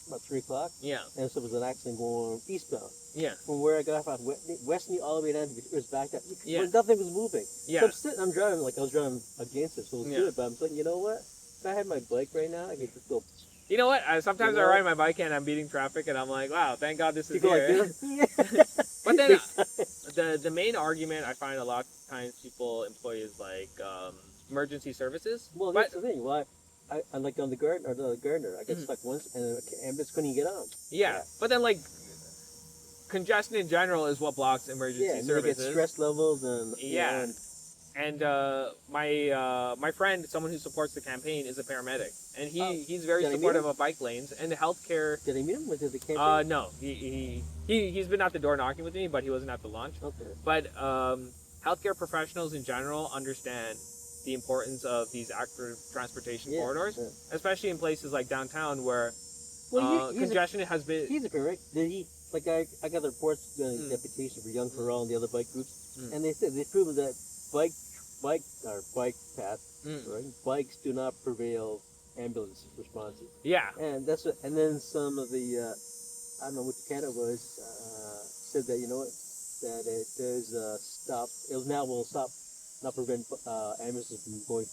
about 3 o'clock. Yeah. And so there was an accident going eastbound. Yeah. From where I got off Westmead all the way down to it was backed up. Yeah. Nothing was moving. Yeah. So I'm driving like I was driving against it, so it was Yeah. good. But I'm thinking, you know what? If I had my bike right now, I could just go. You know what? Sometimes You know I what? ride my bike and I'm beating traffic, and I'm like, wow, thank God this is You go here. like this. But then the main argument I find a lot of times people employ is like emergency services. Well, But- that's the thing. Well, I like on the Gardner. I got stuck once, and the ambulance couldn't even get on. Yeah, but then congestion in general is what blocks emergency Yeah, and then you get services. stress levels and Yeah. And my friend, someone who supports the campaign, is a paramedic, and he's very Did I meet supportive him? of bike lanes and healthcare. Did I meet him? Was it the campaign? No, he's been at the door knocking with me, but he wasn't at the launch. Okay. But healthcare professionals in general understand the importance of these active transportation Yeah, corridors, yeah. especially in places like downtown where Well, congestion has been. He's a paramedic. Did he? Like I got the reports, deputation for Young for All and the other bike groups, and they said they proved that bike paths, right? Bikes do not prevail ambulance responses. Yeah. And that's what, and then some of the I don't know which Canada was said that, you know what, that it does stop. It will not prevent ambulances from going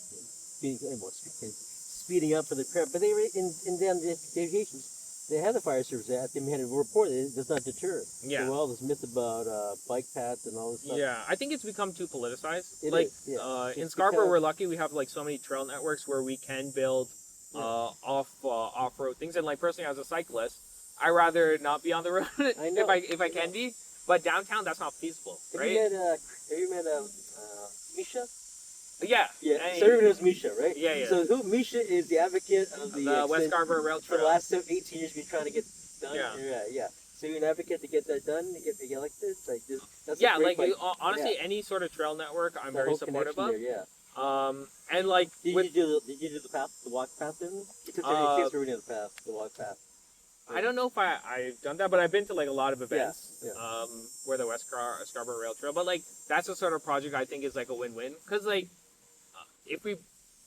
speeding up for the prep. But they were in down the deviations. They had the fire service at them had a report that it does not deter. Yeah. So all this myth about bike paths and all this stuff. Yeah, I think it's become too politicized. It like is, yeah. in It's Scarborough, because- we're lucky we have so many trail networks where we can build off road things. And personally, as a cyclist, I rather not be on the road I know. if I can be. But downtown, that's not feasible, Have right? you met Misha? Yeah. Yeah, I- so everyone knows Misha, right? Yeah, yeah. So Misha is the advocate of the West extension. Scarborough Rail For the Trail. last 18 years, we've been trying to get done. Yeah. Yeah. So you're an advocate to get that done, to get elected. Like this, that's a Yeah, great fight. honestly, Yeah. any sort of trail network, I'm The very whole supportive of. connection there, yeah. And Did you do the path, the walk path? Then you took any tips for the path, the walk path. I don't know if I've done that, but I've been to a lot of events Yeah. where the Scarborough Rail Trail. But that's the sort of project I think is a win-win, because if we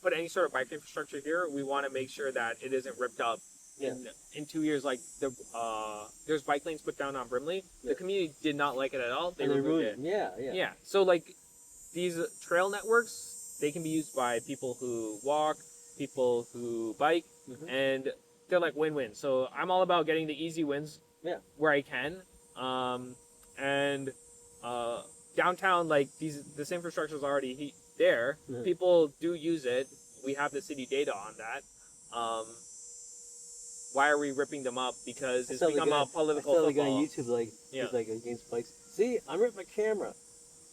put any sort of bike infrastructure here, we want to make sure that it isn't ripped up. Yeah. In 2 years, there's bike lanes put down on Brimley. Yeah. The community did not like it at all. They And removed it. Yeah. So these trail networks, they can be used by people who walk, people who bike, Mhm. and they're win-win. So I'm all about getting the easy wins where I can. And downtown, this infrastructure is already there. Mhm. People People do use it. We have the city data on that. why are we ripping them up? Because it's I saw the become guy- a political I saw the guy football. on YouTube like Yeah. he's like against bikes. See, I'm with my camera.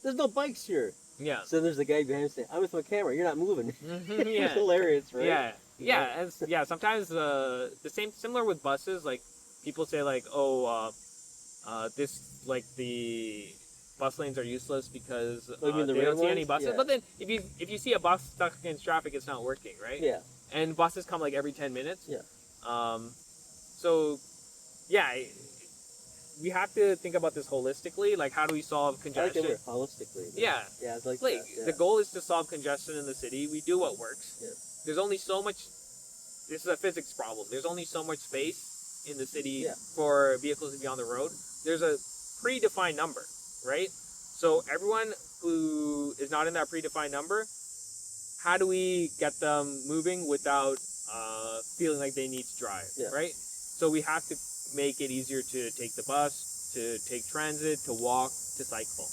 There's no bikes here. Yeah. So there's the guy behind him saying, "I'm with my camera. You're not moving." Mhm, It's yeah. hilarious, right? Yeah, yeah, and yeah. Sometimes the similar with buses. Like people say, like, oh, this like the bus lanes are useless because Oh, you mean the they red don't see any ones? buses. Yeah. But then if you see a bus stuck in traffic, it's not working, right? Yeah. And buses come like every 10 minutes. Yeah. So yeah, we have to think about this holistically. Like, how do we solve I like congestion? the word holistically. Yeah. Yeah, it's like Like that, yeah. the goal is to solve congestion in the city. We do what works. Yeah. There's only so much. This is a physics problem. There's only so much space in the city Yeah. for vehicles to be on the road. There's a predefined number, right? So everyone who is not in that predefined number, how do we get them moving without feeling like they need to drive, Yeah. right? So we have to make it easier to take the bus, to take transit, to walk, to cycle,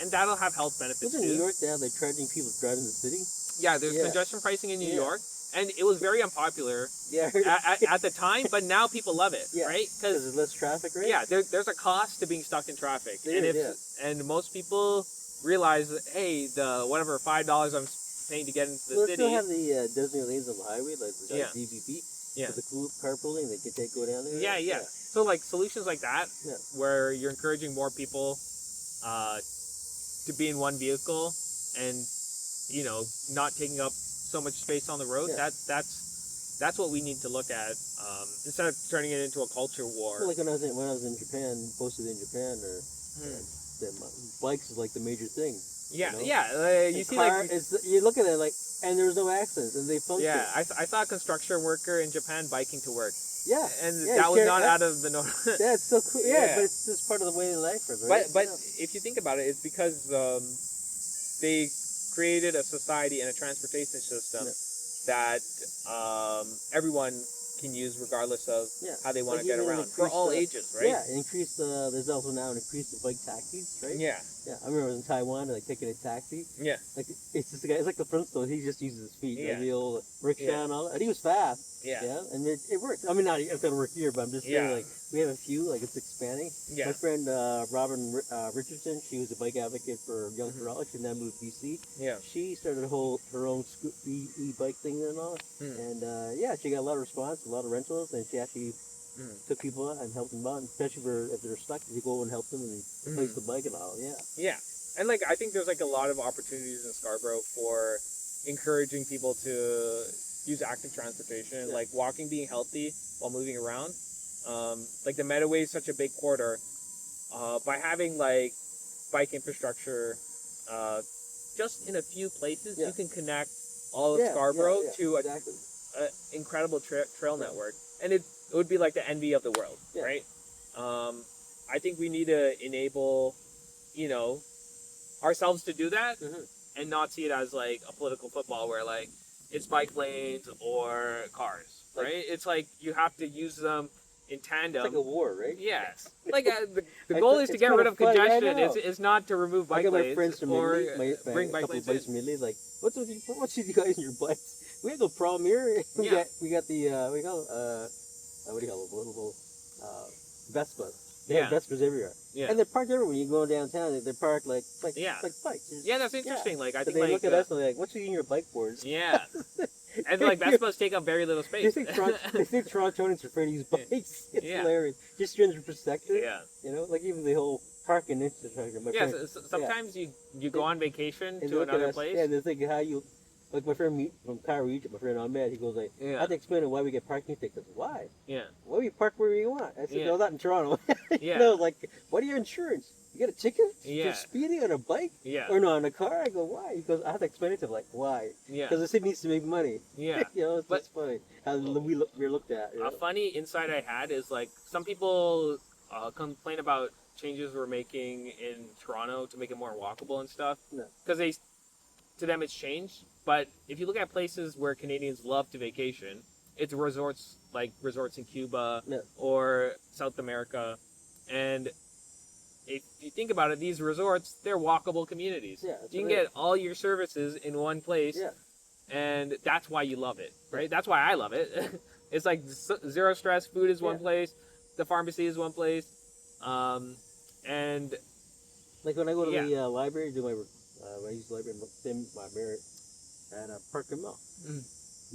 and that'll have health benefits Wasn't too. New York now they're charging people driving the city? Yeah, there's Yeah. congestion pricing in New Yeah. York, and it was very unpopular Yeah, I heard at the time, but now people love it, Yeah. right? because there's less traffic, right? Yeah, there's a cost to being stuck in traffic, There and is, and most people realize that, hey, the whatever $5 I'm paying to get into the Well, they city. still have the designated lanes on the highway, like the Yeah. DVP. Yeah. With the cool carpooling, they can go down there. Yeah. So like solutions like that, Yeah. where you're encouraging more people to be in one vehicle and not taking up so much space on the road. Yeah. That's what we need to look at instead of turning it into a culture war. Well, like when I was in Japan, posted in Japan, or bikes is like the major thing. Yeah, you know? yeah. You And see, car, like, you look at it like, and there was no accidents, and they function. yeah, I saw a construction worker in Japan biking to work, Yeah. and Yeah, that you was can't- not out of the norm. Yeah, it's so cool. Yeah, Yeah. but it's just part of the way of life for them, right? But Yeah. if you think about it, it's because they created a society and a transportation system that everyone can use regardless of Yeah. how they want Like to get even around for increase all the- ages, right? Yeah, increase the. There's also now an increase the bike taxis, right? Yeah. Yeah, I remember I was in Taiwan, like taking a taxi. Yeah. Like it's just a guy. It's like the Flintstones. He just uses his feet, Yeah. like the old rickshaw Yeah. and all that. And he was fast. Yeah. Yeah, and it worked. I mean, not it's gonna work here, but I'm just saying, Yeah. like we have a few, like it's expanding. Yeah. My friend Robin Richardson, she was a bike advocate for Young Toronto. She now moved to BC. Yeah. She started her own e-bike thing and all. And yeah, she got a lot of response, a lot of rentals, and she actually took people out and helped them out, especially if they're stuck. You go and help them and replace the bike and all. Yeah. Yeah. And like I think there's like a lot of opportunities in Scarborough for encouraging people to use active transportation, Yeah. like walking, being healthy while moving around. Like the Meadowway is such a big corridor. By having like bike infrastructure just in a few places, Yeah. you can connect all of Scarborough to exactly. an incredible trail network, and it would be like the envy of the world, Yeah. right? I think we need to enable, ourselves to do that, and not see it as like a political football where like it's bike lanes or cars, Like- right? It's like you have to use them in tandem. It's like a war, right? Yes. Like the I goal thought is to it's get kinda rid of funny, I congestion. know. It's not to remove I bike got my lanes friends from or Italy, bring a bike couple lanes of bikes in. from Italy, like, what's with you guys and your bikes? We have no problem here. We Yeah. got the what do you call it? Little Vespas. They Yeah. have Vespas everywhere. Yeah. And they're parked everywhere. When you go downtown, they're parked like Yeah. bikes. Yeah, that's interesting. Like I But think they like look at us and they're like, what's in your bike boards? yeah, and like Vespas take up very little They space. think Torontonians are afraid to use bikes. It's Yeah. hilarious. Just 300%. Yeah. You know, like even the whole parking infrastructure. My Yeah, friend- sometimes you go on vacation and to look at another us, place. Yeah, they're thinking how you, like my friend from Cairo, Egypt, my friend Ahmed, he goes like, I Yeah. have to explain why we get parking tickets. Why? Yeah. Why we park where we want? I said, Yeah. no, not in Toronto. Yeah. No, like, what are your insurance? You get a ticket Yeah. for speeding on a bike? Yeah. Or no, on a car? I go, why? He goes, I have to explain it to him, like, why? Yeah. Because the city needs to make money. Yeah. You know, it's But- just funny how we're looked at. You A know? funny insight I had is like some people complain about changes we're making in Toronto to make it more walkable and stuff. No. Because to them it's changed. But if you look at places where Canadians love to vacation, it's resorts like resorts in Cuba No. or South America, and if you think about it, these resorts, they're walkable communities. Yeah, that's You can right. get all your services in one place, Yeah. and that's why you love it, right? That's why I love it. It's like zero stress. Food is one Yeah. place. The pharmacy is one place. And Like when I go to Yeah. the library, do my when I use the library, my merit at Park and Mall. Mm.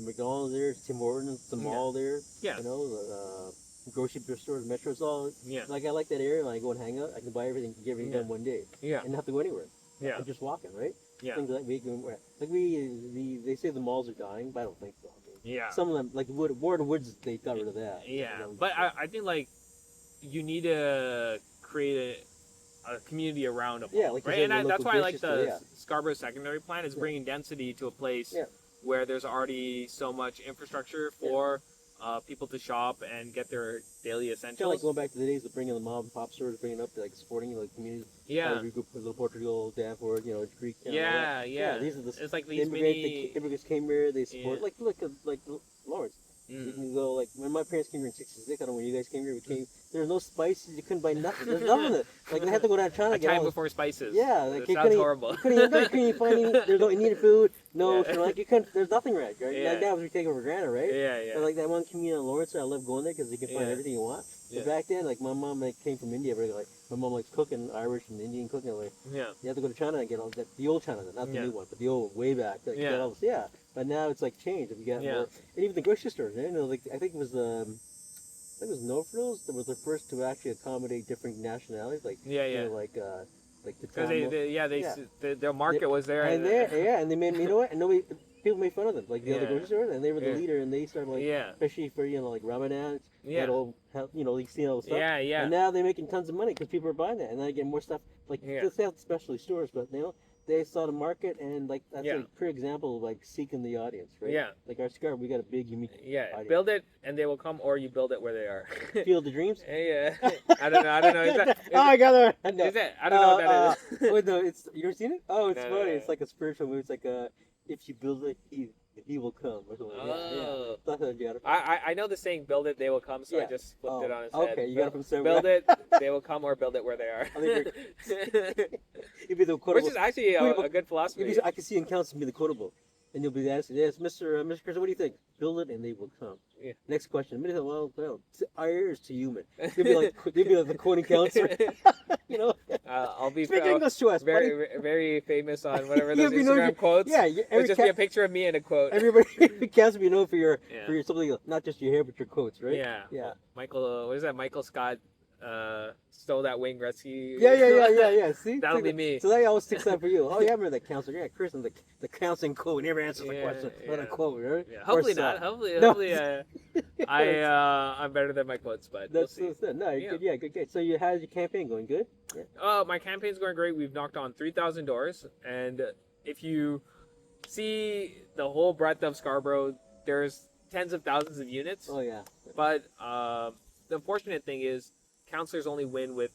McDonald's there, Tim Hortons, the mall there. Yeah. You know, the grocery stores, Metro, it's all. Yeah. Like I like that area. When I go and hang out, I can buy everything, get everything Yeah. done one day, Yeah. and not have to go anywhere. Yeah. I'm just walking, right? Yeah. Things like they say the malls are dying, but I don't think so. Yeah. Some of them, like Warden Woods, they got rid of that. Yeah. You know, But I think like you need to create a community around a mall, Yeah, like you right? said, And the that's local why I like grocery the store, Scarborough secondary plan is Yeah. bringing density to a place Yeah. where there's already so much infrastructure for people to shop and get their daily kind essentials. of like going back to the days of bringing the mom and pop stores, bringing up like supporting like community. Yeah. We go for Little Portugal, Danforth, you know, Greek. Town, all Yeah, that. yeah. These are the It's like the these mini. immigrants came here. They support Yeah. like Lawrence. You Mm. can go like when my parents came here in '66. I don't know when you guys came here. We came. There was no spices. You couldn't buy nothing. There's nothing. Like they had to go down China A to get time all this. before spices. Yeah, like It you sounds couldn't. horrible. You couldn't even find any. There's no needed food. No, Yeah. so like you couldn't. There's nothing right. Yeah. Like that was taken for granted, right? Yeah, yeah. But like that one community in Lawrence, I love going there because you can find Yeah. everything you want. Yeah. But back then, like my mom like came from India, but like my mom likes cooking Irish and Indian cooking. Like Yeah. you have to go to China and get all that, the old China, not the Yeah. new one, but the old way back. Like, Yeah. get all this, yeah. But now it's like changed. If you got Yeah. more, and even the grocery stores, you know, like I think it was No Frills that was the first to actually accommodate different nationalities, like Yeah, you yeah. know, like the Because Tamil. their market was there. And and they made, you know what? And nobody, people made fun of them, like the other Yeah. grocery stores, and they were the Yeah. leader, and they started like, Yeah. especially for like Ramadan, Yeah. that old, you know, you see all the stuff. Yeah, yeah. And now they're making tons of money because people are buying that, and then they get more stuff. Like Yeah. they have specialty stores, but you know they saw the market, and like that's Yeah. a clear example of like seeking the audience, right? Yeah. Like our cigar, we got a big unique Yeah. audience. Build it and they will come, or you build it where they are. Field of Dreams. Yeah. I don't know. Is that? Oh my God! No. Is that? I don't know what that is. Wait, no, it's you ever seen it? Oh, it's No, funny. no. It's like a spiritual movie. It's like if you build it, he will come. Or something. Oh. That's what you got it. I know the saying, build it, they will come, so I Yeah. just flipped it on its okay, head. you got it from somewhere. Build it, they will come, or build it where they are. I think You'd be the Which quotable. is actually a good You'd philosophy. be, I can see in council be the quotable, and you'll be the answer. Yes, Mr. Krissan, what do you think? Build it, and they will come. Yeah. Next question. Well, our ears to human. You'll be like the quoting counselor. You know. I'll be Speak English to us, buddy. very famous on whatever You'll those be known Instagram for- quotes. Yeah, It'll just be a picture of me and a quote. everybody counts be known for your Yeah. something, not just your hair but your quotes, right? Yeah. Yeah. Michael, what is that? Michael Scott stole that Wayne Gretzky. Yeah. See, That'll See, be me. So that always sticks out for you. Oh, yeah, I remember that counselor. Yeah, Chris, the counseling quote never answers the Yeah, question. Not a yeah. quote, right? Yeah. Or Hopefully song. not. Hopefully, No. I'm better than my quotes, but we'll That's see. no, you're Yeah. good. Yeah, good. So how's your campaign going? Good. Yeah. My campaign's going great. We've knocked on 3,000 doors, and if you see the whole breadth of Scarborough, there's tens of thousands of units. Oh yeah. But the unfortunate thing is, councillors only win with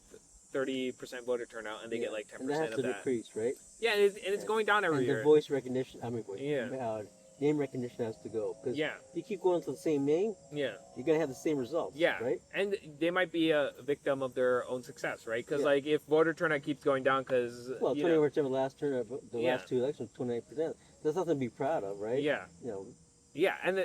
30% voter turnout, and they get like 10% And that has of to that. decrease, right? Yeah, and it's going down every And year. the voice recognition. Yeah. Name recognition has to go because Yeah, you keep going to the same name, yeah, you're gonna have the same results. yeah. Right. And they might be a victim of their own success, right? Because Yeah. like if voter turnout keeps going down, because Well, 28% of last turn, the Yeah. last two elections, 28%. That's nothing to be proud of, right? yeah, You know, yeah, and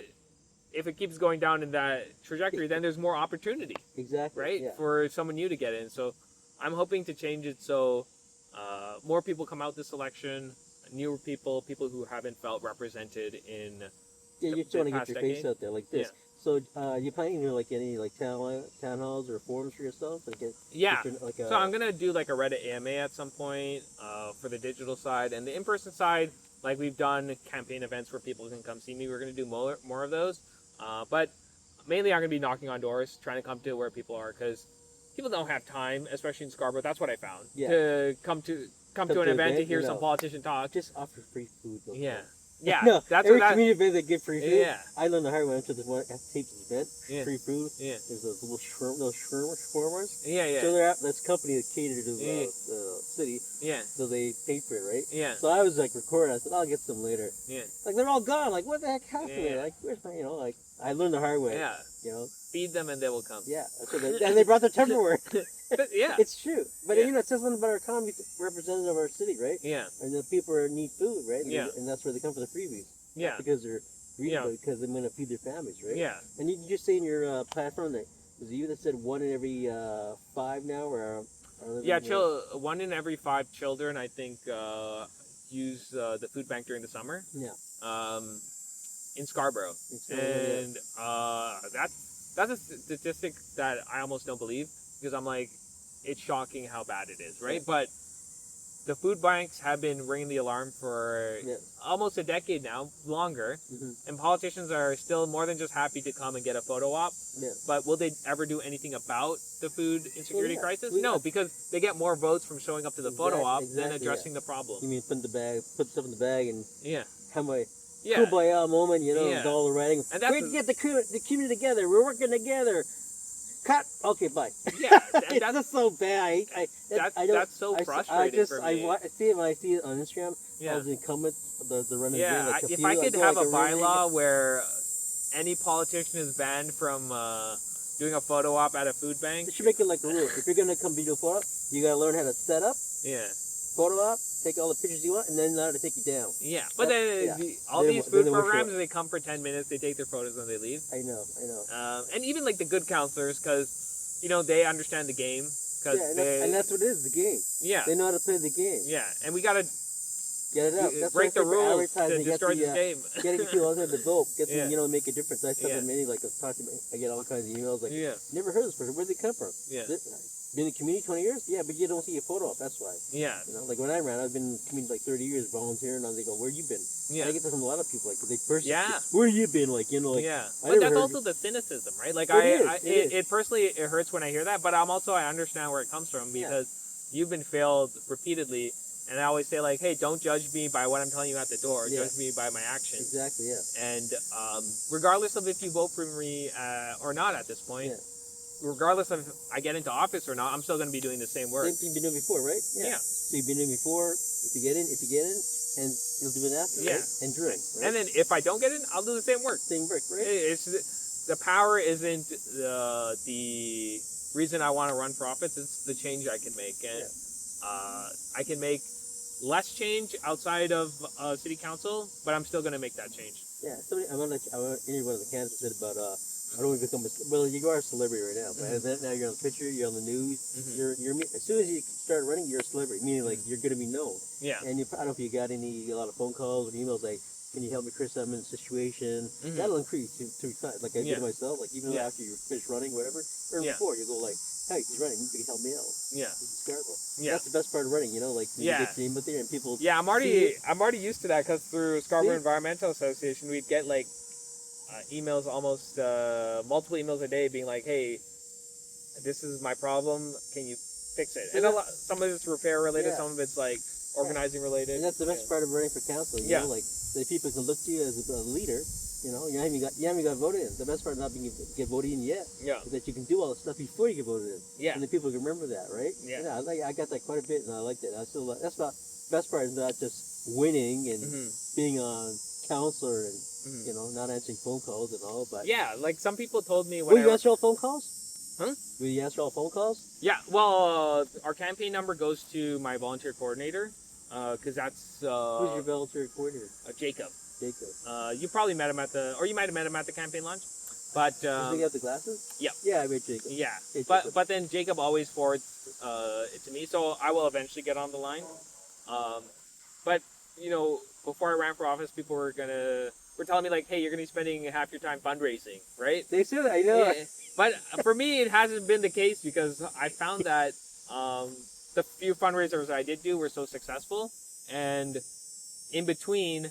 if it keeps going down in that trajectory, then there's more opportunity, exactly. right, Yeah. for someone new to get in. So I'm hoping to change it so more people come out this election, newer people who haven't felt represented in. Yeah, the you're trying to get past your face decade. out there like this. So, you planning to do like any like town halls or forums for yourself? Like Yeah. like So I'm gonna do like a Reddit AMA at some point for the digital side, and the in-person side, like we've done campaign events where people can come see me. We're gonna do more of those, but mainly I'm gonna be knocking on doors, trying to come to where people are, because people don't have time, especially in Scarborough. That's what I found. Yeah. To come to an event to hear some politician talk. just offer free food. Though. Yeah. Yeah. No, That's every what that. community event they give free food. Yeah. I learned the hard way. I went to this one taped event, Yeah. free food. Yeah. There's those little shawarmas. Yeah. So Yeah. they're that's a company that catered to Yeah. the city, Yeah. so they pay for it, right? Yeah. So I was like recording. I said I'll get some later. Yeah. Like they're all gone. Like what the heck happened? Yeah. Like where's my like I learned the hard way. Yeah. You know. Feed them and they will come. Yeah. And they brought their Tupperware. Yeah. It's true. But Yeah. you know, it says something about our economy representative of our city, right? Yeah. And the people need food, right? Yeah. And that's where they come for the freebies. Yeah. Because they're Yeah. because they want to feed their families, right? Yeah. And you just say in your platform that was it you that said 1 in every 5 now, or Yeah, 1 in every 5 children, I think, use the food bank during the summer. Yeah. In Scarborough, and that's a statistic that I almost don't believe, because I'm like, it's shocking how bad it is, right? Yeah. But the food banks have been ringing the alarm for almost a decade now, longer, and politicians are still more than just happy to come and get a photo op. Yeah. But will they ever do anything about the food insecurity crisis? Well, no, because they get more votes from showing up to the photo op than addressing the problem. You mean put stuff in the bag, and have my kumbaya moment, all the writing. And we get the community together. We're working together. Cut. Okay, bye. Yeah, and that's so bad. That's so frustrating for me. I see it when I see it on Instagram. All the incumbents, the running. Yeah, like if I could have a bylaw where any politician is banned from doing a photo op at a food bank. They should make it like a rule. If you're gonna come do a photo op, you gotta learn how to set up. Yeah. Photo op, take all the pictures you want, and then learn how to take you down. Yeah, but then all these food programs, they come for 10 minutes, they take their photos, and they leave. I know. And even like the good counselors, because they understand the game. And that's what it is, the game. Yeah. They know how to play the game. Yeah, and we gotta get it out. That's break the rules to destroy the game. Get people out there to vote. Get them, make a difference. I tell them many, like, I get all kinds of emails like, never heard of this person. Where'd they come from? Yeah. Been in the community 20 years? Yeah, but you don't see a photo op. That's why. Yeah. Like when I ran, I've been in the community like 30 years volunteering. And they go, "Where you been?" Yeah. And I get that from a lot of people. Like, they personally, where you been? Like, Yeah. But that's also the cynicism, right? Like, it personally, it hurts when I hear that, but I understand where it comes from, because you've been failed repeatedly. And I always say, like, hey, don't judge me by what I'm telling you at the door. Judge me by my actions. Exactly, yeah. And regardless of if you vote for me or not at this point, regardless of if I get into office or not, I'm still going to be doing the same work. Same thing you've been doing before, right? Yeah. So you've been doing before, if you get in, and you'll do it after, right? And during, right? And then if I don't get in, I'll do the same work. Same work, right? The power isn't the reason I want to run for office. It's the change I can make. And I can make less change outside of city council, but I'm still going to make that change. Yeah, I want to interview one of the candidates said about I don't want to become you are a celebrity right now, but now you're on the picture, you're on the news, you're as soon as you start running, you're a celebrity, meaning like you're going to be known. Yeah. And I don't know if you got a lot of phone calls or emails like, can you help me, Chris? I'm in a situation. That'll increase to like I did myself, like even after you finish running, whatever, or before you go like, hey, he's running, you can help me out. Yeah. That's the best part of running, like you get your name out there and people. Yeah, I'm already used to that, because through Scarborough Environmental Association, we'd get like emails, almost multiple emails a day, being like, hey, this is my problem, can you fix it? And some of it's repair related, some of it's like organizing related. And that's the best part of running for council, you know, like the people can look to you as a leader. You haven't got voted in. The best part of not being get voted in yet is that you can do all the stuff before you get voted in. Yeah. And the people can remember that, right? Yeah. I got that quite a bit, and I liked it. That's about best part is not just winning and being on councilor and not answering phone calls and all, but like some people told me will you answer all phone calls? Huh? Will you answer all phone calls? Yeah. Well, our campaign number goes to my volunteer coordinator, because that's who's your volunteer coordinator? Jacob. Jacob. You probably met him you might have met him at the campaign launch. But does he have the glasses? Yeah. Yeah, I met Jacob. Yeah. Hey, but then Jacob always forwards it to me, so I will eventually get on the line. But before I ran for office, people were telling me like, hey, you're gonna be spending half your time fundraising, right? They said that, I know. Yeah. But for me, it hasn't been the case, because I found that the few fundraisers I did do were so successful, and in between,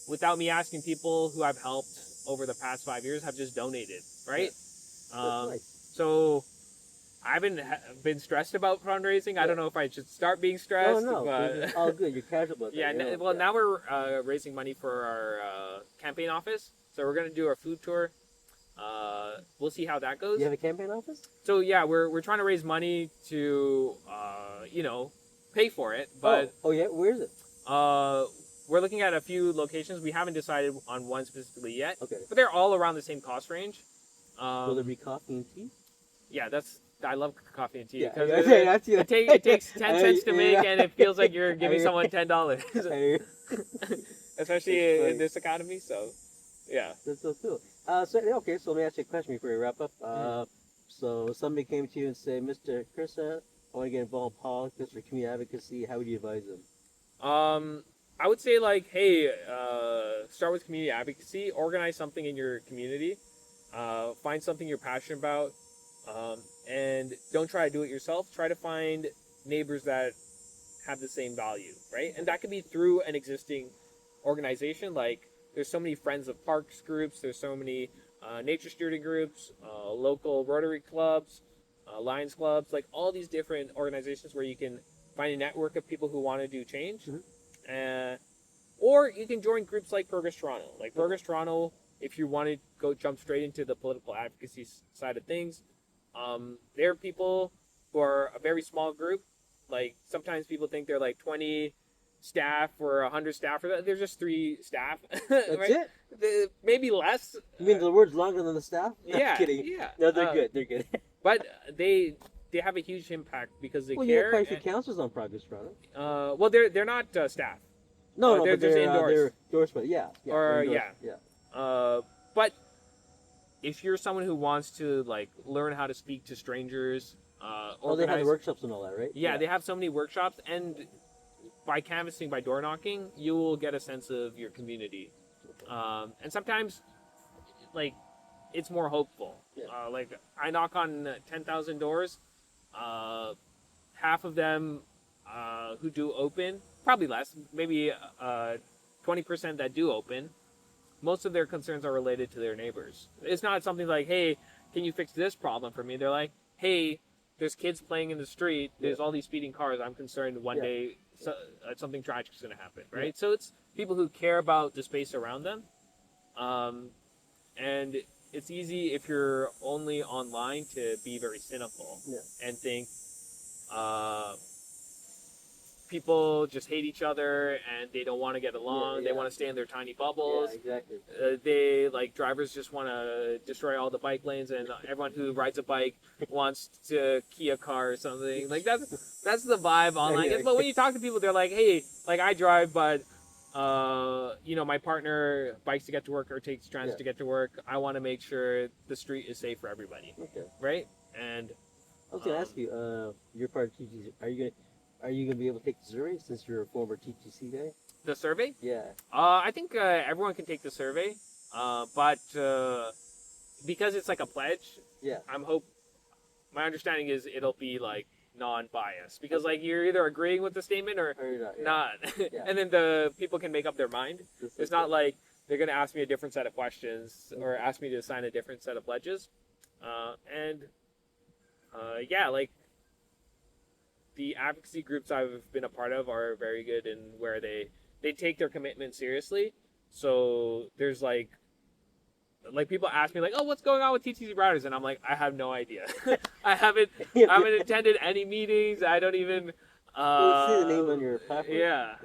without me asking, people who I've helped over the past 5 years have just donated, right? That's nice. So I haven't been stressed about fundraising. I don't know if I should start being stressed. No, but all good. You're casual about that. Yeah. Now we're raising money for our campaign office, so we're gonna do our food tour. We'll see how that goes. You have a campaign office? So yeah, we're trying to raise money to pay for it. But where is it? We're looking at a few locations. We haven't decided on one specifically yet. Okay. But they're all around the same cost range. Will there be coffee and tea? Yeah, I love coffee and tea. Yeah, It takes 10 cents to make, and it feels like you're giving someone $10. Especially in this economy, so. Yeah. That's so cool. Okay, so let me ask you a question before we wrap up. So somebody came to you and said, Mr. Krissan, I want to get involved in politics or community advocacy. How would you advise them? I would say like, hey, start with community advocacy. Organize something in your community. Find something you're passionate about, and don't try to do it yourself. Try to find neighbors that have the same value, right? And that could be through an existing organization. Like, there's so many Friends of Parks groups. There's so many nature stewarding groups, local Rotary clubs, Lions clubs, like all these different organizations where you can find a network of people who want to do change. Or you can join groups like Progress Toronto. Like Progress Toronto, if you want to go jump straight into the political advocacy side of things, there are people who are a very small group. Like sometimes people think they're like 20 staff or 100 staff. They're just 3 staff. That's right? it? Maybe less. You mean the word's longer than the staff? No, Yeah, I'm kidding. yeah. No, they're good. They're good. But they have a huge impact because they Well, you have care. quite a few councillors on Progress Toronto. Well, they're not staff. No, they're but just they're indoors. they're endorsement. Yeah. Or, they're endorsed, yeah. But if you're someone who wants to like learn how to speak to strangers, Oh, they have the workshops and all that, right? Yeah, they have so many workshops, and by canvassing, by door knocking, you will get a sense of your community. And sometimes, like, it's more hopeful. Yeah. Like, I knock on 10,000 doors. Half of them who do open, probably less, maybe 20% that do open, most of their concerns are related to their neighbors. It's not something like, hey, can you fix this problem for me? They're like, hey, there's kids playing in the street. There's all these speeding cars. I'm concerned one day something tragic is going to happen, right? So it's people who care about the space around them. And it's easy if you're only online to be very cynical and think people just hate each other and they don't want to get along. They want to stay in their tiny bubbles. Yeah, exactly. They like drivers just want to destroy all the bike lanes, and everyone who rides a bike wants to key a car or something. Like that's the vibe online. Yeah. But when you talk to people, they're like, hey, like I drive, but my partner bikes to get to work or takes transit to get to work. I want to make sure the street is safe for everybody. Okay. Right? And I was gonna ask you, you're part of TTC. Are you gonna be able to take the survey since you're a former TTC guy? the survey? Yeah. I think everyone can take the survey, but because it's like a pledge, Yeah. my understanding is it'll be like non-biased because like you're either agreeing with the statement or Or you're not. not, Yeah. and then the people can make up their mind. This It's is not good. like they're gonna ask me a different set of questions or ask me to sign a different set of pledges, yeah, like the advocacy groups I've been a part of are very good in where they take their commitment seriously. So there's like people ask me like, oh, what's going on with TTC Riders? And I'm like, I have no idea. I haven't attended any meetings. I don't even. You'll see the name on your platform. Yeah.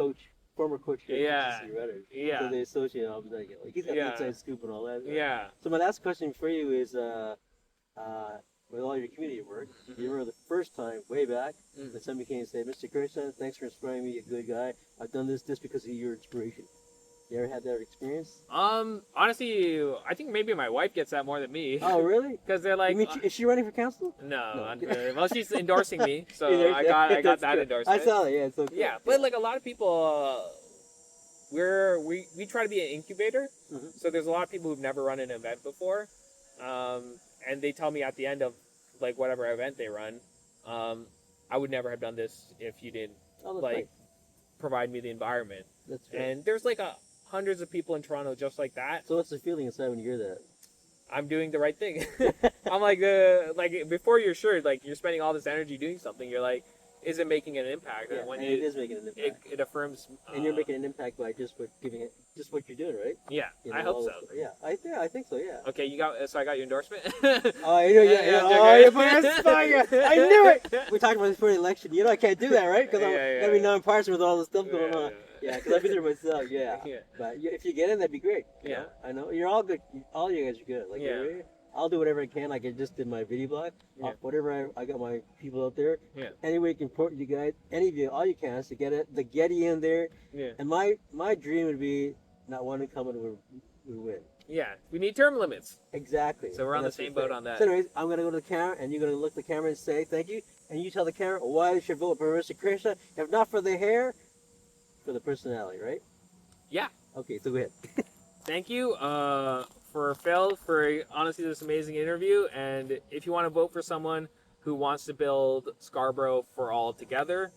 Former coach. Yeah. TTC Rudders. Yeah. So they associate. I'll be like, he's got the inside scoop and all that. Yeah. So my last question for you is, with all your community work, you remember the first time, way back, that somebody came and said, Mr. Krissan, thanks for inspiring me, a good guy. I've done this because of your inspiration. You ever had that experience? Honestly, I think maybe my wife gets that more than me. Oh, really? Because they're like, is she running for council? no. Well, she's endorsing me, so Yeah, I got that good. endorsement. I saw that, yeah. It's okay. Yeah, but like a lot of people, we try to be an incubator. So there's a lot of people who've never run an event before, and they tell me at the end of like whatever event they run, I would never have done this if you didn't provide me the environment. That's right. And there's like hundreds of people in Toronto just like that. So what's the feeling inside when you hear that? I'm doing the right thing. I'm like before you're sure, like you're spending all this energy doing something, you're like, is it making an impact? Yeah, And when and it is making an impact. it affirms. And you're making an impact by just what you're doing, right? Yeah, You know, I hope all so. this- Yeah, I think so. Yeah. Okay, so I got your endorsement. Oh, I know, yeah. Oh, you put us on fire. I knew it. We talked about this before the election. You know, I can't do that, right? Because I'm gotta be nonpartisan with all the stuff going on. Yeah, because I've been there myself. Yeah. But if you get in, that'd be great. Yeah. I know you're all good. All you guys are good. Like, I'll do whatever I can. Like I just did my video blog. Whatever I got my people out there. Yeah. Any way you can support you guys, any of you, all you can, to get it, the Getty in there. Yeah. And my dream would be not one incumbent would win. Yeah, we need term limits. Exactly. So we're on And the that's same what I'm boat on that. So anyways, I'm gonna go to the camera, and you're gonna look at the camera and say thank you, and you tell the camera why you should vote for Mr. Krishan, if not for the hair, for the personality, right? Yeah. Okay, so go ahead. Thank you for Phil for honestly this amazing interview. And if you want to vote for someone who wants to build Scarborough for all together,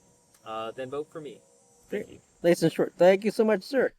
then vote for me. Thank you. Nice and short. Thank you so much, sir.